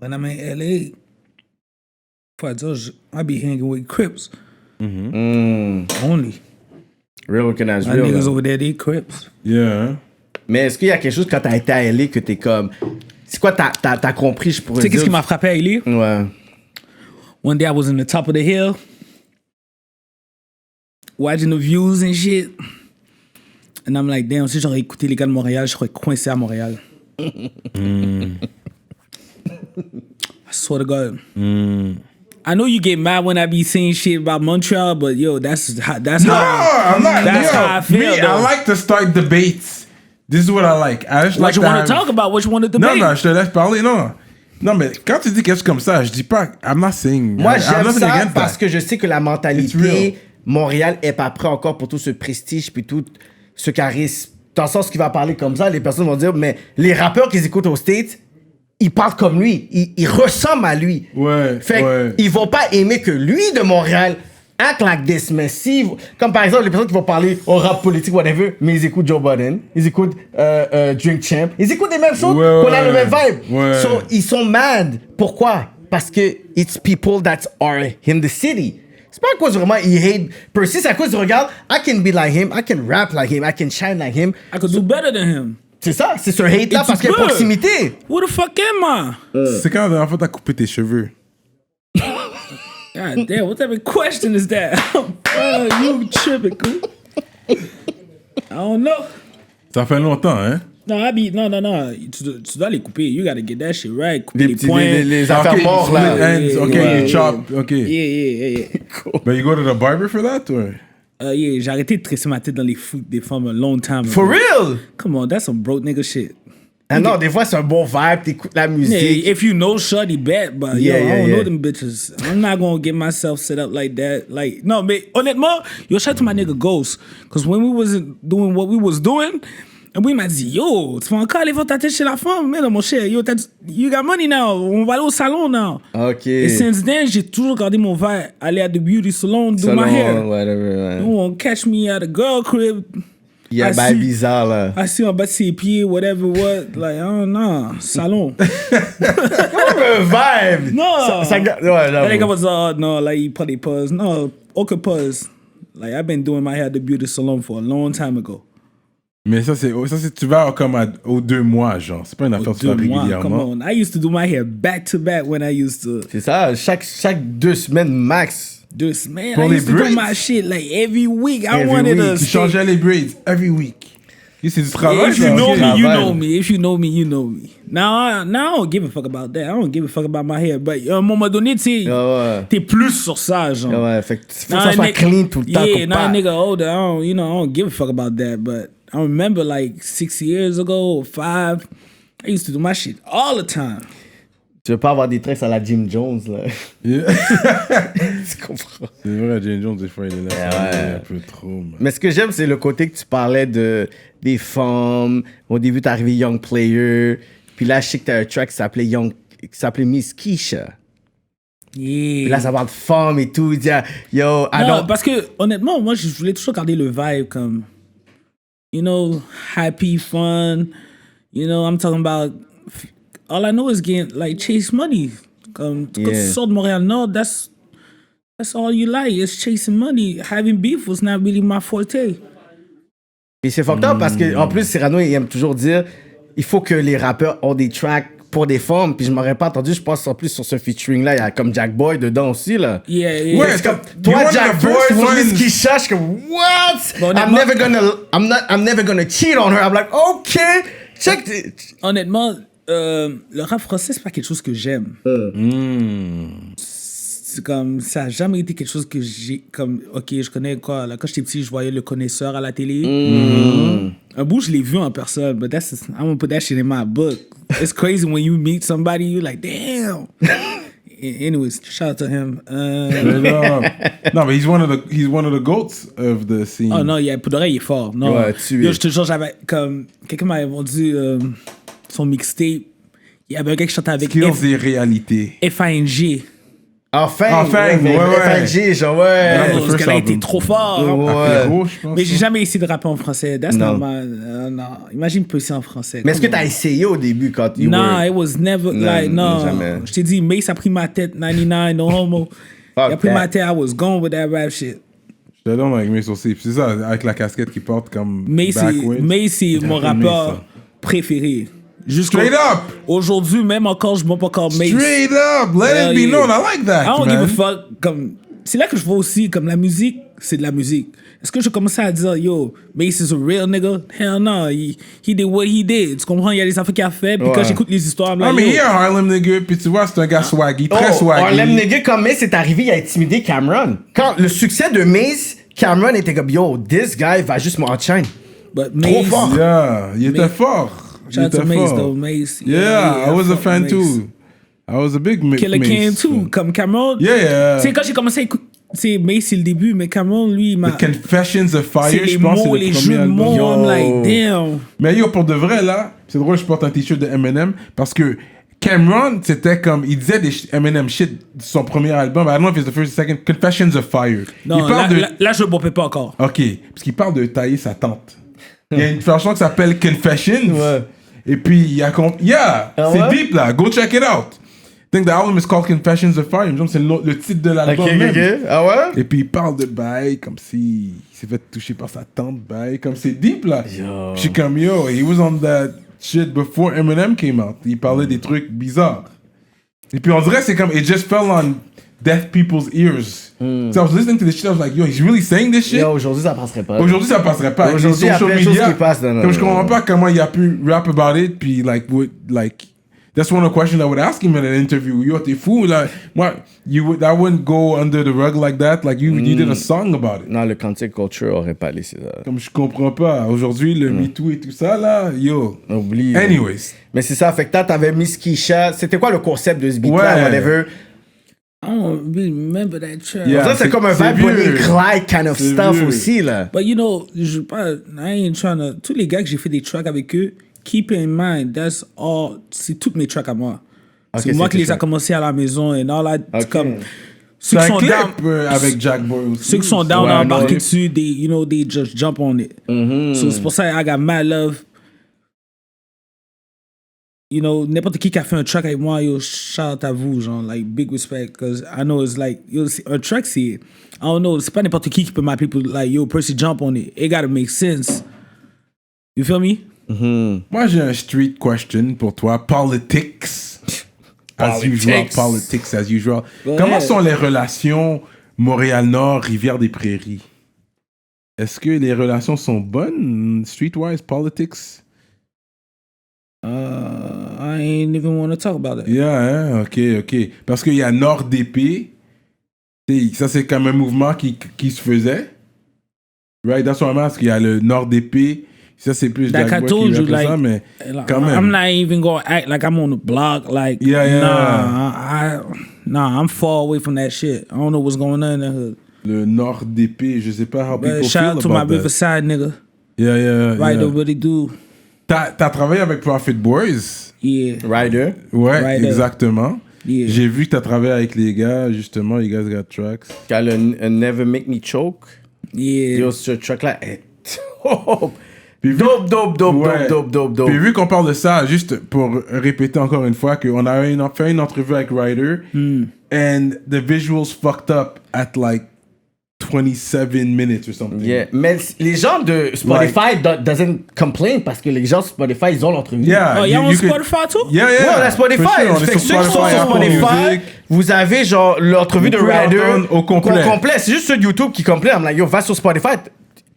when I'm in LA, faut dire, I be hanging with Crips. Only. Real recognize My real. niggas là. over there, they Crips. Yeah. Mais est-ce qu'il y a quelque chose quand t'as été à LA que t'es comme. C'est quoi t'as compris, je pourrais Tu sais dire? qu'est-ce qui m'a frappé à LA? Ouais. One day I was in the top of the hill, watching the views and shit. And I'm like, damn, si j'aurais écouté les gars de Montréal, je serais coincé à Montréal. I swear to God. I know you get mad when I be saying shit about Montreal, but yo, that's how I'm not. That's how I feel, Me, though. I like to start debates. This is what I like. I just what like you to want have- to talk about, what you want to debate. Non, je te laisse parler, non. Non, mais quand tu dis quelque chose comme ça, je dis pas. I'm not saying. Moi, I'm j'aime nothing ça against parce that. que je sais que la It's real. mentalité, Montréal est pas prêt encore pour tout ce prestige puis tout ce charisme. Dans le sens qu'il va parler comme ça, les personnes vont dire, mais les rappeurs qu'ils écoutent aux States, ils parlent comme lui, ils ressemblent à lui. Ouais, Fait ouais. qu'ils vont pas aimer que lui de Montréal act like this, mais si, comme par exemple les personnes qui vont parler au rap politique, whatever, mais ils écoutent Joe Budden, ils écoutent Drink Champ, ils écoutent les mêmes choses, Ouais, qu'on a le même vibe. ouais. So, ils sont mad. Pourquoi? Parce que it's people that are in the city. C'est pas à cause vraiment ils hate Percy, c'est à cause de regarde, I can be like him, I can rap like him, I can shine like him. I could do better than him. C'est ça, c'est ce hate-là It's parce qu'il y a good. proximité. Who the fuck am I? C'est quand la dernière fois t'as coupé tes cheveux? God damn, what type of question is that? You tripping, cool? I don't know. Ça fait longtemps, hein? No, Tu dois les couper. You gotta get that shit right. Couper les petits- points. les affaires Okay, mortes, split là. ends, okay, Yeah, you yeah, chop, okay. Yeah. But you go to the barber for that, or? Yeah, j'ai arrêté de tresser ma tête dans les foot des femmes a long time ago. For real? Come on, that's some broke nigga shit. Ah non, des fois, c'est un bon vibe, t'écoutes la musique. Yeah, if you know shorty, bet, but Yeah, yo, I don't yeah. know them bitches. I'm not gonna get myself set up like that. Like, no, mais honnêtement, yo, shout out to my nigga Ghost. Cause when we wasn't doing what we was doing, and we m'a dit, yo, tu vas encore aller voir ta tête chez la femme? Mais là, mon cher, yo, you got money now. On va aller au salon now. OK. Et since then, j'ai toujours gardé mon vibe. Aller à the beauty salon, do my hair. Whatever, You won't catch me at a girl crib. Il y a un bail bizarre, là. Assis en bas de ses pieds, whatever, what. Like, oh non, salon. Un vibe! Non! Ouais, Là, les gars j'avoue. vont dire, non, là, il prend des pauses. Non, aucun pause. Like, I've been doing my hair at the beauty salon for a long time ago. Mais ça, c'est tu vas comme aux 2 mois, genre. C'est pas une affaire que tu fais 2 mois, come régulièrement. on. I used to do my hair back to back when I used to. C'est ça, chaque 2 semaines max. This, man, Pour I les used to do braids? my shit like every week. I Every wanted week, to Tu stay. changeais les braids every week. Et c'est du travail, If you ça, know ok. me, you Travail. know me. If you know me, you know me. Now I don't give a fuck about that. I don't give a fuck about my hair. But à un moment donné, tu sais, Ouais. t'es plus sur ça, genre. Ouais, fait que faut que Nah, ça soit nigga- clean tout le temps. Yeah, qu'on now a parle. nigga older, I don't give a fuck about that. But I remember like 6 years ago or 5, I used to do my shit all the time. Tu veux pas avoir des tricks à la Jim Jones, là. Yeah. Tu comprends? C'est vrai, Jane Jones, des fois, il est là. Ouais. C'est un peu trop, man. Mais ce que j'aime, c'est le côté que tu parlais des femmes. Au début, t'es arrivé Young Player. Puis là, je sais que t'as un track qui s'appelait Miss Keisha. Yeah. Puis là, ça parle de femmes et tout. Il dit, yo, I Non, don't... parce que honnêtement, moi, je voulais toujours garder le vibe comme, you know, happy, fun. You know, I'm talking about. All I know is getting like chase money. Comme quand tu Yeah. sors de Montréal-Nord, that's all you like. It's chasing money. Having beef was not really my forte. Puis c'est fucked up parce que, en plus, Cyrano, il aime toujours dire, il faut que les rappeurs ont des tracks pour des femmes. Puis je m'aurais pas entendu, je pense en plus sur ce featuring-là, il y a comme Jack Boy dedans aussi, là. Yeah, yeah. Ouais, C'est comme, You toi, want Jack the Boy, first sur one? Miss Keisha, je suis comme, what? Bon, I'm honnêtement- never gonna cheat on her. I'm like, okay, check. Honnêtement, le rap français, c'est pas quelque chose que j'aime. C'est comme, ça a jamais été quelque chose que j'ai, comme, ok, je connais quoi, là, quand j'étais petit, je voyais Le Connaisseur à la télé. Un bout, je l'ai vu en personne, but I'm gonna put that shit in my book. It's crazy when you meet somebody, you're like, damn. Anyways, shout out to him. Non, mais he's one of the goats of the scene. Oh non, pour de vrai, il est fort. Non, Ouais, tu yo, es. je te jure, j'avais comme, quelqu'un m'avait vendu son mixtape. Il y avait un gars qui chantait avec Skills et réalité. FING. Enfin, ouais. FNG, genre, ouais. the Oh, ce first gars-là album. était trop fort. Ouais. Apéro, je pense. Mais j'ai jamais essayé de rapper en français. That's Non. not my. Non. Imagine pousser en français. Mais est-ce que Come t'as on. essayé au début quand you Non, were... it was never Non, like, non. jamais. Je t'ai dit, Mace a pris ma tête, 99, no homo. Il a pris that. ma tête, I was gone with that rap shit. J'étais là avec Mace aussi. Puis c'est ça, avec la casquette qui porte comme Mace, backwards. c'est mon Mace, rappeur ça. préféré. Straight up! Aujourd'hui, même encore, je m'en pas encore Mace. Straight up! Let it be Yeah. known. I like that, I don't man. give a fuck. Comme, c'est là que je vois aussi, comme la musique, c'est de la musique. Est-ce que je commençais à dire, yo, Mace is a real nigga? Hell no, he did what he did. Tu comprends? Il y a des affaires qu'il a fait, puis Ouais. quand j'écoute les histoires, I'm Ah, like, mais yo, il est un Harlem nigga, puis tu vois, c'est un gars swaggy, très swaggy. Harlem Nigga, quand Mace est arrivé, il a intimidé Cameron. Quand le succès de Mace, Cameron était comme, yo, this guy va juste m'enchaîner. but Trop Mace, fort. Yeah, il était Mace- fort. Il shout out to était Mace, fort. though, Mace. Yeah, I was a fuck fan Mace. too. I was a big Killer Mace Kane too, fan. comme Cameron. Yeah. Tu sais, quand j'ai commencé à écouter, c'est Mace, c'est le début, mais Cameron, lui, il m'a. The Confessions of C'est Fire, les je pense, mots, c'est les le jeux premier de album. mots, I'm like, Yo. damn. Mais yo, pour de vrai, là, c'est drôle, je porte un t-shirt de Eminem, parce que Cameron, c'était comme, il disait des Eminem shit de son premier album, I don't know if it's the first or second, Confessions of Fire. Non, il parle là, je le bompais pas encore. Ok, parce qu'il parle de tailler sa tante. Il y a une chanson qui s'appelle Confessions. Ouais. Et puis, il y a... Yeah, Ah c'est ouais? deep, là. Go check it out. I think the album is called Confessions of Fire. Il me semble que c'est le titre de l'album même. Ah ouais? Et puis, il parle de bail comme si il s'est fait toucher par sa tante, bail. Comme c'est deep, là. Yo. Je suis comme, yo, he was on that shit before Eminem came out. Il parlait des trucs bizarres. Et puis, on dirait que c'est comme, it just fell on deaf people's ears. So I was listening to this shit, I was like, yo, he's really saying this shit? Yo, aujourd'hui, ça passerait pas. Aujourd'hui, ça passerait pas. Aujourd'hui, Avec les il y a social plein de choses media, qui passent dans comme je le- comprends pas comment il a pu rap about it, puis like, That's one of the questions I would ask him in an interview. Yo, t'es fou, là. Moi, that wouldn't go under the rug like that. Like, you did a song about it. Non, le cancel culture aurait pas laissé ça. Comme je comprends pas. Aujourd'hui, le MeToo et tout ça, là, yo. Oublie. Anyways. Mais c'est ça, fait que t'avais Miss Keisha. C'était quoi le concept de ce beat-là, Ouais. whatever? I don't really remember that track. Yeah. Ça, c'est comme un c'est vibe Bonnie vieux. Clyde kind of C'est stuff vieux. aussi, là. But you know, I ain't trying to. Tous les gars que j'ai fait des tracks avec eux, keep in mind, that's all. C'est toutes mes tracks à moi. Ok, c'est moi c'est qui les tes a commencé à la maison et all that. Ok. Comme, C'est ceux qui un sont clip down, avec Jack Boy aussi. ceux qui sont down Ouais, à embarquer non. dessus, they just jump on it. So c'est pour ça I got mad love. You know, n'importe qui a fait un track avec moi, yo, shout out à vous, genre, like, big respect, because I know it's like, yo, un track, c'est, I don't know, c'est pas n'importe qui peut m'appeler pour, like, yo, Percy, jump on it. It gotta make sense. You feel me? Moi, j'ai un street question pour toi. Politics. As usual. Politics as usual. Go Comment ahead. sont les relations Montréal-Nord, Rivière-des-Prairies? Est-ce que les relations sont bonnes, streetwise, politics? I ain't even want to talk about that. Yeah, hein? Ok. Parce qu'il y a Nord d'épée. Ça, c'est comme un mouvement qui se faisait. Right? That's what I'm asking. Il y a le Nord d'épée. Ça, c'est plus Like I Jack Boy told qui you, rappelle like, ça, mais like, quand même. I'm not even gonna act like I'm on the block. Like, Yeah. nah, I'm far away from that shit. I don't know what's going on in the hood. Le Nord d'épée, je sais pas how people But shout feel out to my about that. Riverside nigga. Yeah. Right, what they do. T'as travaillé avec Profit Boys? Yeah. Rider. Ouais, Right, exactement. Yeah. J'ai vu que t'as travaillé avec les gars, justement, you guys got tracks. Qui a le Never Make Me Choke. Yeah. Yo, ce track-là est dope. Puis vu- Dope. Puis vu qu'on parle de ça, juste pour répéter encore une fois, qu'on a fait une entrevue avec Ryder, and the visuals fucked up at like 27 minutes or something. Yeah. Mais les gens de Spotify doesn't complain parce que les gens de Spotify, ils ont l'entrevue. Yeah. Oh, y'all on you could- Spotify too? Yeah. Ouais, on a Spotify. For sure, on est Fait que sur ceux qui sont Spotify, sur Apple Spotify, Music. vous avez genre l'entrevue de Vous pouvez Ryder l'entendre au complet. C'est juste ceux de YouTube qui complainent. I'm like, yo, va sur Spotify.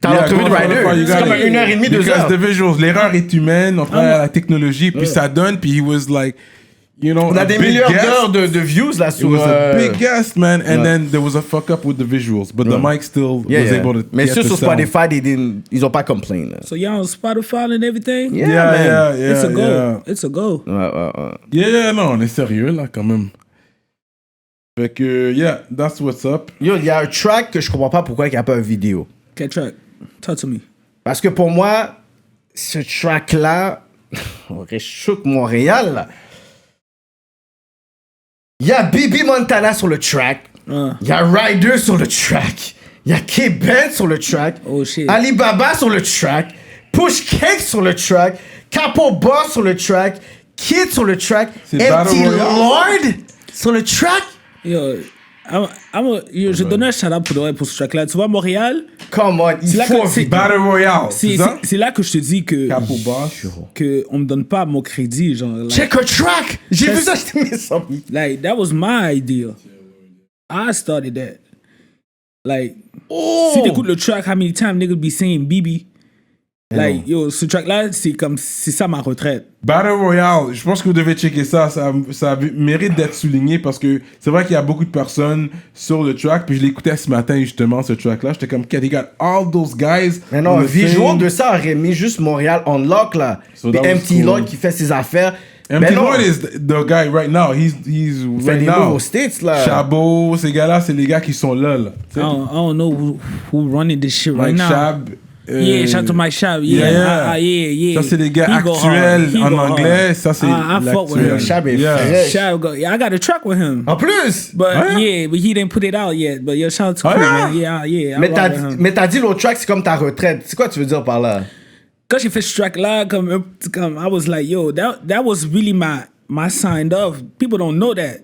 T'as Yeah, l'entrevue de go on Spotify, Ryder. you C'est got comme it. 1h30, 2 Because heures. the visuals, l'erreur est humaine, on travaille à la technologie, puis ça donne, puis he was like, you know, On a des big milliards guest. d'heures de views là It sur. was a big guest, man, and then there was a fuck up with the visuals, but the mic still was able to. Mais get ceux the sur sound. Spotify, ils ont pas complain. Là. So y'all on Spotify and everything? Yeah, Yeah, man. yeah. It's a go. Yeah. It's a go. Ouais. Yeah, non, on est sérieux là quand même. Fait que, yeah, that's what's up. Yo, il y a un track que je comprends pas pourquoi il n'y a pas une vidéo. Get track. Talk to me. Parce que pour moi, ce track-là, aurait choqué Montréal. Là. Il y a Bibi Montana sur le track. Il y a Ryder sur le track. Il y a K-Ben sur le track. Oh, shit. Alibaba sur le track. Push Cake sur le track. Capo Boss sur le track. Kid sur le track. C'est Battle MT Royale. Lord sur le track. Yo, je donne un shout-out pour ce track-là. Tu vois, Montréal, Come on, il C'est là faut que c'est- vite. Battle Royale, c'est ça? c'est là que je te dis que Capo Boss. on me donne pas mon crédit, genre. Like, Check a track. J'ai vu ça, je t'ai mis ça. like, that was my idea. I started that. Like, si t'écoutes le track, how many times niggas be saying Bibi? Like, yo, ce track-là, c'est ça ma retraite. Battle Royale, je pense que vous devez checker ça. Ça mérite d'être souligné parce que c'est vrai qu'il y a beaucoup de personnes sur le track. Puis je l'écoutais ce matin, justement, ce track-là. J'étais comme, they got all those guys. Mais non, on un the visual same- de ça aurait mis juste Montréal on lock là. So Puis that was MT cool. Lloyd qui fait ses affaires. MT Ben non, Lloyd is the guy right now. He's il fait right des moves now. aux States là. Chabot, ces gars-là, c'est les gars qui sont là. Tu sais, I don't know who running this shit right Mike now. Chab. Yeah, shout out to Mike Chab. Yeah, Yeah. yeah. Ça, c'est les gars He go actuels hard. He en go hard. anglais. Ça, c'est I fuck with him. l'actuel. Chab est Yeah. frais. Chab go. Yeah, I got a track with him. En plus. But Hein? yeah, but he didn't put it out yet. But yo, shout out to Ah, Chris, yeah? man. Yeah. I Mais rock with him. t'as dit l'autre track c'est comme ta retraite. C'est quoi tu veux dire par là? Quand j'ai fait ce track-là, comme, I was like, yo, that was really my signed off. People don't know that.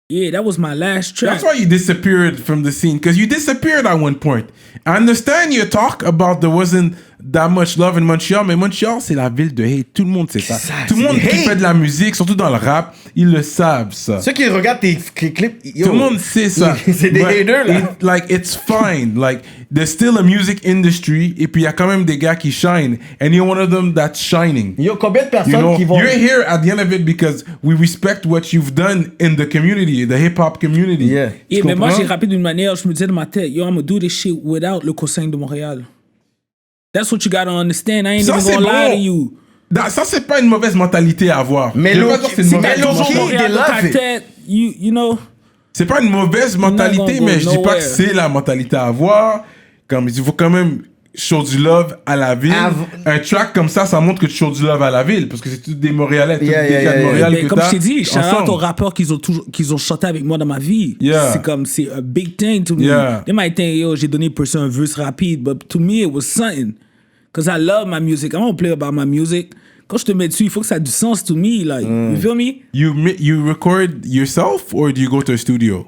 Yeah, that was my last track. That's why you disappeared from the scene, because you disappeared at one point. I understand your talk about there wasn't that much love in Montreal, mais Montreal, c'est la ville de hate. Tout le monde sait ça. Tout le monde qui fait de la musique, surtout dans le rap, ils le savent, ça. Ceux qui regardent tes clips, yo, Tout le monde sait ça. c'est des But haters, là. like, it's fine. Like, there's still a music industry, et puis il y a quand même des gars qui shine. And you're one of them that's shining. Yo, combien de personnes You know, qui vont... you're here at the end of it because we respect what you've done in the community, the hip-hop community. Yeah. Yeah, Tu mais moi, comprends? j'ai rappé d'une manière, je me disais dans ma tête, yo, I'm gonna do this shit without le cosign de Montréal. That's what you gotta understand. I ain't Ça, even c'est gonna lie bon. to you. Ça, c'est pas une mauvaise mentalité à avoir. Mais Je veux l'autre- pas dire que c'est une si mauvaise t'as toujours mentalité. Montréal Montréal dans ta love it. tête, you know. C'est pas une mauvaise mentalité, gonna mais go je dis pas nowhere. que c'est la mentalité à avoir. Comme il faut quand même show du love à la ville. Un track comme ça montre que tu show du love à la ville, parce que c'est tous des Montréalais, tous Yeah, des yeah, gars de yeah, Montréal Mais que comme t'as je t'ai dit, shout out ensemble. aux rappeurs qu'ils ont chanté avec moi dans ma vie. Yeah. C'est a big thing to me. Yeah. They might think, yo, j'ai donné personne un verse rapide, but to me, it was something. Because I love my music. I don't play about my music. Quand je te mets dessus, il faut que ça ait du sens to me. Like, you feel me? You record yourself or do you go to a studio?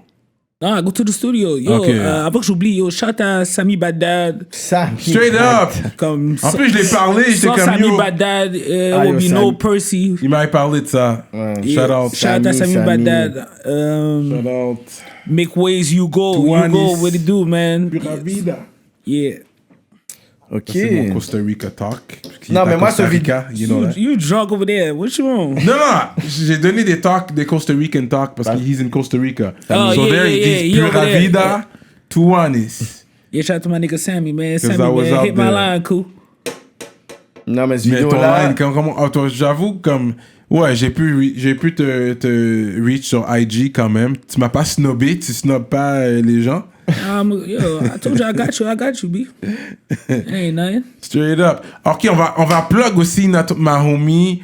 Non, I go to the studio. Yo, Okay. avant que j'oublie, yo, shout à Sami Baddad. Ça, Straight up! Comme, En plus, je l'ai parlé, j'étais sans comme Sami yo. Baddad, Ah, will yo, be Sami. no Percy. Il m'avait parlé de ça. Yeah. Shout out. Shout à Sami Sami. Baddad. Shout out. Make ways you go. Tuanis. You go, what it do, man? Pura vida. Yeah. OK. C'est mon Costa Rica talk. Qui Non, est à mais moi, Costa ce Rica, you know that. You drunk over there. What you want? Non, j'ai donné des talks, des Costa Rican talks, parce qu'il est in Costa Rica. Oh, so yeah, there, yeah, he yeah, dit he over Pura there. vida, Tuanis. Yeah, shout out to my nigga Sammy, man. Sammy, I was man, out hit my there. line, cool. Non, mais ce Mais ton vidéo-là... line, toi, j'avoue, comme, ouais, j'ai pu te reach sur IG quand même. Tu m'as pas snobé, tu snobs pas les gens. Yo, I told you I got you, B. Ain't nothing. Straight up. Ok, on va plug aussi ma homie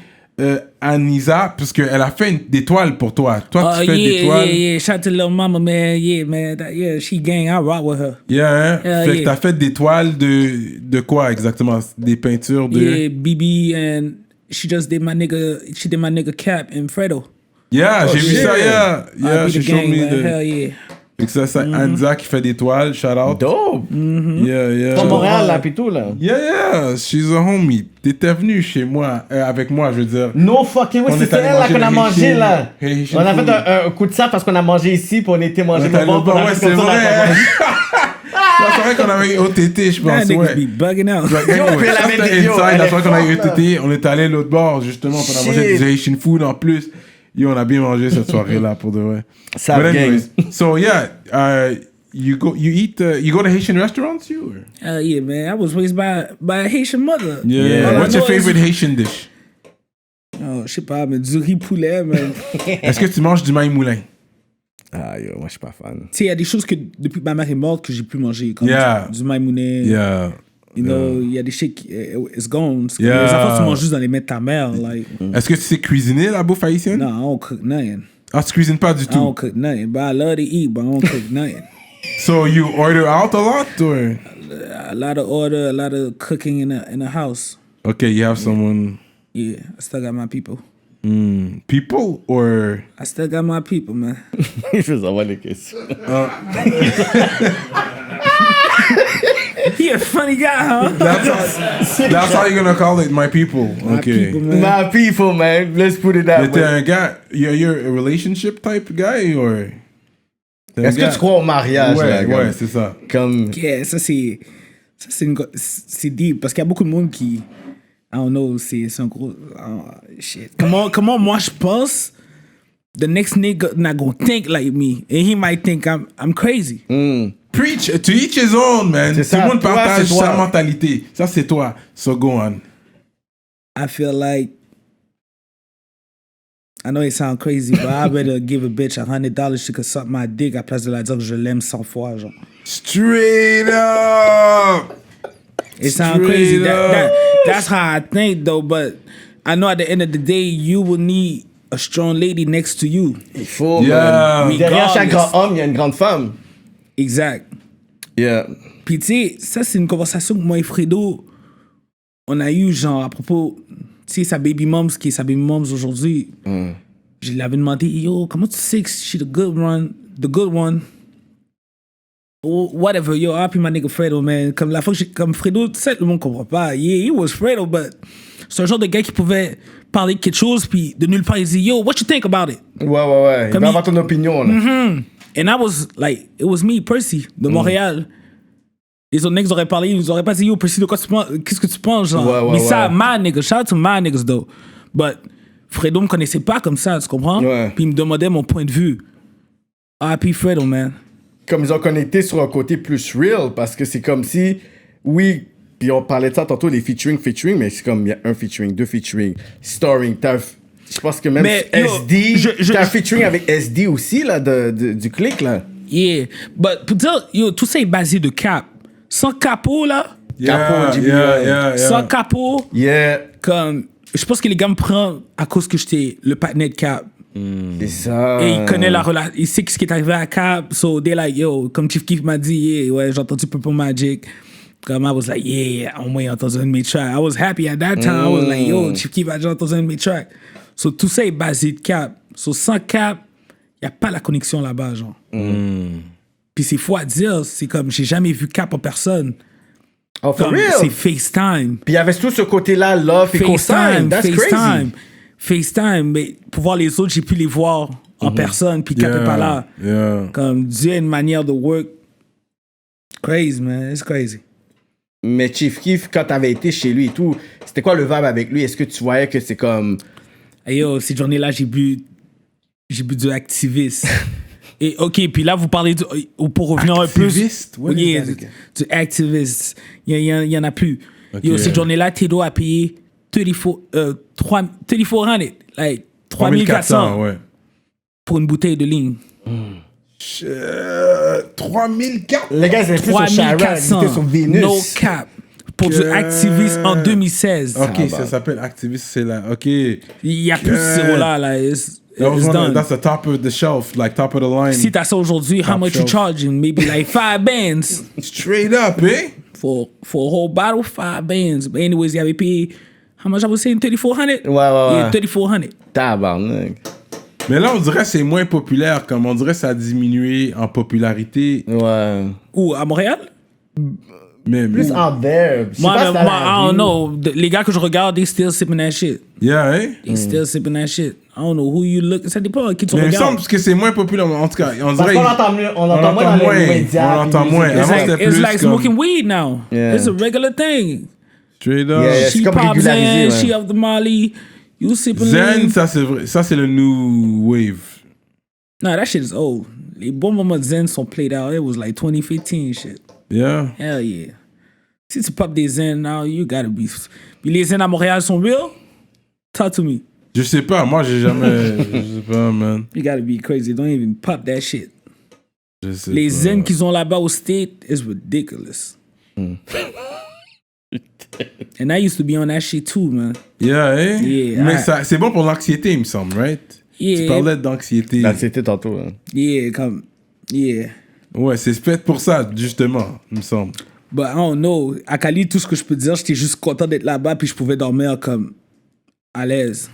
Anisa, parce qu'elle a fait des toiles pour toi. Toi, tu fais des toiles. Yeah. Shout out to little mama, man. Yeah, man. Yeah, she gang. I rock with her. Yeah, hein? Hell Fait que yeah. t'as fait des toiles de quoi exactement? Des peintures de... Yeah, BB and she did my nigga Cap and Fredo. Yeah, j'ai vu shit. ça, yeah. Yeah, I be she the showed gang, me man. the... Hell yeah. Fait que ça, c'est Anza qui fait des toiles, shout out. Dope. Yeah. Pas Montréal, là, pis tout, là. Yeah, she's a homie. T'étais venu chez moi, avec moi, je veux dire. No fucking way, On c'est est allé elle là manger qu'on a le mangé Haitian- là. Haitian On a food. fait un coup de ça parce qu'on a mangé ici, puis on était On mangé est allé là-bas. au bar, ouais, c'est vrai. C'est vrai qu'on avait OTT, je That pense, niggas ouais. be bugging out. Like, Yo, anyway, puis elle ça, avait c'était des- yo, inside, elle la est fois qu'on a eu forte, là. OTT, on est allé à l'autre bar, justement, on a mangé Shit. du Haitian food en plus. Yo, on a bien mangé cette soirée-là, pour de vrai. Ça But gang. anyways, so yeah, you go to Haitian restaurants, you? Or? Hell yeah, man. I was raised by a Haitian mother. Yeah. All I What's your know is- favorite Haitian dish? Oh, je sais pas, mais du riz poulet, man. Est-ce que tu manges du maïs moulin? Ah, yo, moi, je suis pas fan. Tu sais, il y a des choses que depuis que ma mère est morte que j'ai plus mangé. Comme Yeah. du maïmounet. Yeah. You know, il y a des shit qui, it's gone. C'est comme Yeah. Les enfants, tu manges juste dans les mains de ta mère. Like, Est-ce que tu sais cuisiner la bouffe haïtienne? no, I don't cook nothing. Ah, tu cuisines pas du I don't tout. cook nothing. But I love to eat, but I don't cook nothing. So you order out a lot, or? A lot of order, a lot of cooking in the house. Okay, you have someone, Yeah, I still got my people. people, or? I still got my people, man. Je veux savoir les questions. He a funny guy, huh? That's how you're gonna call it, my people. My Okay. people, man. My people, man. Let's put it that Mais t'es way. un gars, you're a relationship type guy, or? T'es un Est-ce que gars- tu crois au mariage, là? Ouais, c'est ça. Comme... Yeah, ça c'est deep parce qu'il y a beaucoup de monde qui, I don't know, c'est un gros shit. Comment moi je pense, the next nigga not gonna think like me and he might think I'm crazy. Preach, to each his own, man. C'est Tout ça, le monde toi, partage c'est toi. sa mentalité. Ça, c'est toi. So go on. I feel like, I know it sound crazy, but I better give a bitch $100 she could suck my dick à place de la dire que je l'aime 100 fois, genre. Straight up! It sounds crazy. That's how I think, though. But I know at the end of the day, you will need a strong lady next to you. Il faut, Yeah. man. Derrière chaque Regardless. grand homme, il y a une grande femme. Exact. Yeah. Puis tu sais, ça c'est une conversation que moi et Fredo, on a eu genre à propos, tu sais, sa baby moms, qui est sa baby moms aujourd'hui. Je lui avais demandé, yo, comment tu sais que she's the good one? whatever, yo, I my nigga Fredo, man. Comme la fois que comme Fredo, tu sais, le monde comprend pas. Yeah, he was Fredo, but c'est un genre de gars qui pouvait parler de quelque chose, puis de nulle part, il dit, yo, what you think about it? Ouais. Il va avoir ton opinion, là. And I was like, it was me, Percy, de Montréal. Les autres niggas auraient parlé, ils auraient pas dit, yo, Percy, de quoi tu penses? Qu'est-ce que tu penses, genre? Mais ça, my niggas, shout out to my niggas, though. But Fredo me connaissait pas comme ça, tu comprends? Ouais. Puis il me demandait mon point de vue. R.I.P. Fredo, man. Comme ils ont connecté sur un côté plus real, parce que c'est comme si, oui, puis on parlait de ça tantôt, les featuring, mais c'est comme, il y a un featuring, deux featuring, starring, je pense que même Mais, SD, yo, t'as un featuring avec SD aussi, là, du clic, là. Yeah, but pour dire, yo, tout ça est basé de cap. Sans capot, là, sans capot, comme, je pense que les gars me prennent à cause que j'étais le partenaire de cap. C'est ça. Et il connaît la relation, il sait ce qui est arrivé à cap, so they like, yo, comme Chief Keef m'a dit, yeah, ouais, j'ai entendu Purple Magic. Comme I was like, yeah, au moins j'ai entendu un de mes tracks. I was happy at that time. I was like, yo, Chief Keef a déjà entendu un de mes tracks. So tout ça est basé de cap. So sans cap, il n'y a pas la connexion là-bas, genre. Puis c'est fou à dire, c'est comme, j'ai jamais vu cap en personne. Oh, for Comme, real? c'est FaceTime. Puis il y avait tout ce côté-là, love et consigne. That's crazy. FaceTime, mais pour voir les autres, j'ai pu les voir en personne, puis Cap est pas là. Comme Dieu a une manière de work. Crazy, man. It's crazy. Mais Chief Keef, quand t'avais été chez lui et tout, c'était quoi le vibe avec lui? Est-ce que tu voyais que c'est comme... Hey yo, cette journée-là, j'ai bu du activiste. Et ok, puis là, vous parlez pour revenir Activiste? un peu... Yeah, du activiste. Il y en a plus. Okay. Yo, cette journée-là, Tedo a payé 3,400, like 3,400 ouais. pour une bouteille de ligne. 3,400. Les gars, ils étaient plus sur Chara, ils étaient sur Venus. No cap. Pour du activiste en 2016. Ok, ça s'appelle activiste, c'est là. Ok. Il n'y a plus de sirop-là. It's done. That's the top of the shelf, like top of the line. Si t'as ça aujourd'hui, how much you charging? Maybe like 5 bands. Straight up, eh? For a whole bottle, 5 bands. But anyways, il avait payé, how much I was saying, 3,400? Ouais. Yeah, 3,400. Tabarnak. Mais là, on dirait que c'est moins populaire, comme on dirait que ça a diminué en popularité. Ouais. Où, à Montréal? Mais Plus out there. Moi, I don't know. Les gars que je regarde, they still sipping that shit. Yeah, eh? They still sipping that shit. I don't know who you look. Ça dépend à qui tu mais il me regardes. semble que c'est moins populaire. En tout cas, on parce dirait... qu'on entend mieux, on entend moins dans les médias. On entend moins. Avant, c'était It's plus like comme... smoking weed now. Yeah. It's a regular thing. Straight up. Yeah, She c'est comme pops régularisé, in, ouais. she up the molly. You sipping Zen, lean. ça c'est vrai. Ça c'est le new wave. Nah, that shit is old. Les bons moments de Zen sont played out. It was like 2015 shit. Yeah. Hell yeah. Si tu pop des Zen now, you gotta be... Puis les Zen à Montréal sont real? Talk to me. Je sais pas, moi j'ai jamais... je sais pas, man. You gotta be crazy. Don't even pop that shit. Je sais Les pas. Zen qu'ils ont là-bas au State is ridiculous. And I used to be on that shit too, man. Yeah, eh? Yeah, Mais ça, c'est bon pour l'anxiété, il me semble, right? Yeah. Tu parlais d'anxiété. C'était tantôt. Hein. Yeah, comme... Yeah. Ouais, c'est fait pour ça, justement, il me semble. But I don't know. À Cali, tout ce que je peux dire, j'étais juste content d'être là-bas puis je pouvais dormir comme à l'aise.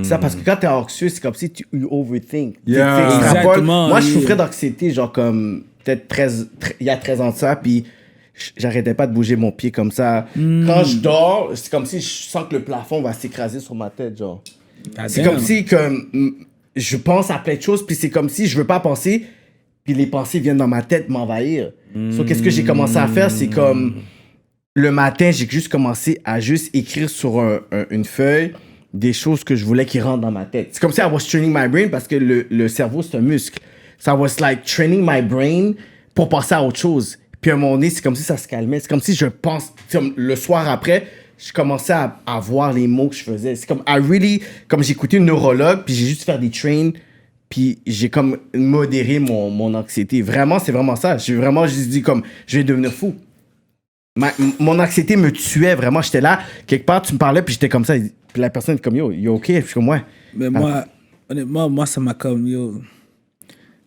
Ça, parce que quand t'es anxieux, c'est comme si tu overthink. Yeah. Tu te rappelles, Exactement, moi, je yeah. souffrais d'anxiété, genre comme peut-être il y a 13 ans de ça, puis j'arrêtais pas de bouger mon pied comme ça. Quand je dors, c'est comme si je sens que le plafond va s'écraser sur ma tête, genre. C'est comme si je pense à plein de choses, puis c'est comme si je veux pas penser, puis les pensées viennent dans ma tête m'envahir. So, qu'est-ce que j'ai commencé à faire, c'est comme le matin, j'ai juste commencé à juste écrire sur une feuille des choses que je voulais qui rentrent dans ma tête. C'est comme si I was training my brain parce que le cerveau, c'est un muscle. So I was like training my brain pour passer à autre chose. Puis à un moment donné, c'est comme si ça se calmait. C'est comme si je pense, comme le soir après, je commençais à voir les mots que je faisais. C'est comme, comme j'écoutais une neurologue, puis j'ai juste fait des trains, puis j'ai comme modéré mon anxiété. Vraiment, c'est vraiment ça. J'ai vraiment juste dit comme, je vais devenir fou. Mon anxiété me tuait, vraiment. J'étais là, quelque part, tu me parlais, puis j'étais comme ça. Puis la personne est comme, yo, you OK? Puis je suis comme, ouais. Mais moi, honnêtement, moi, ça m'a comme, yo,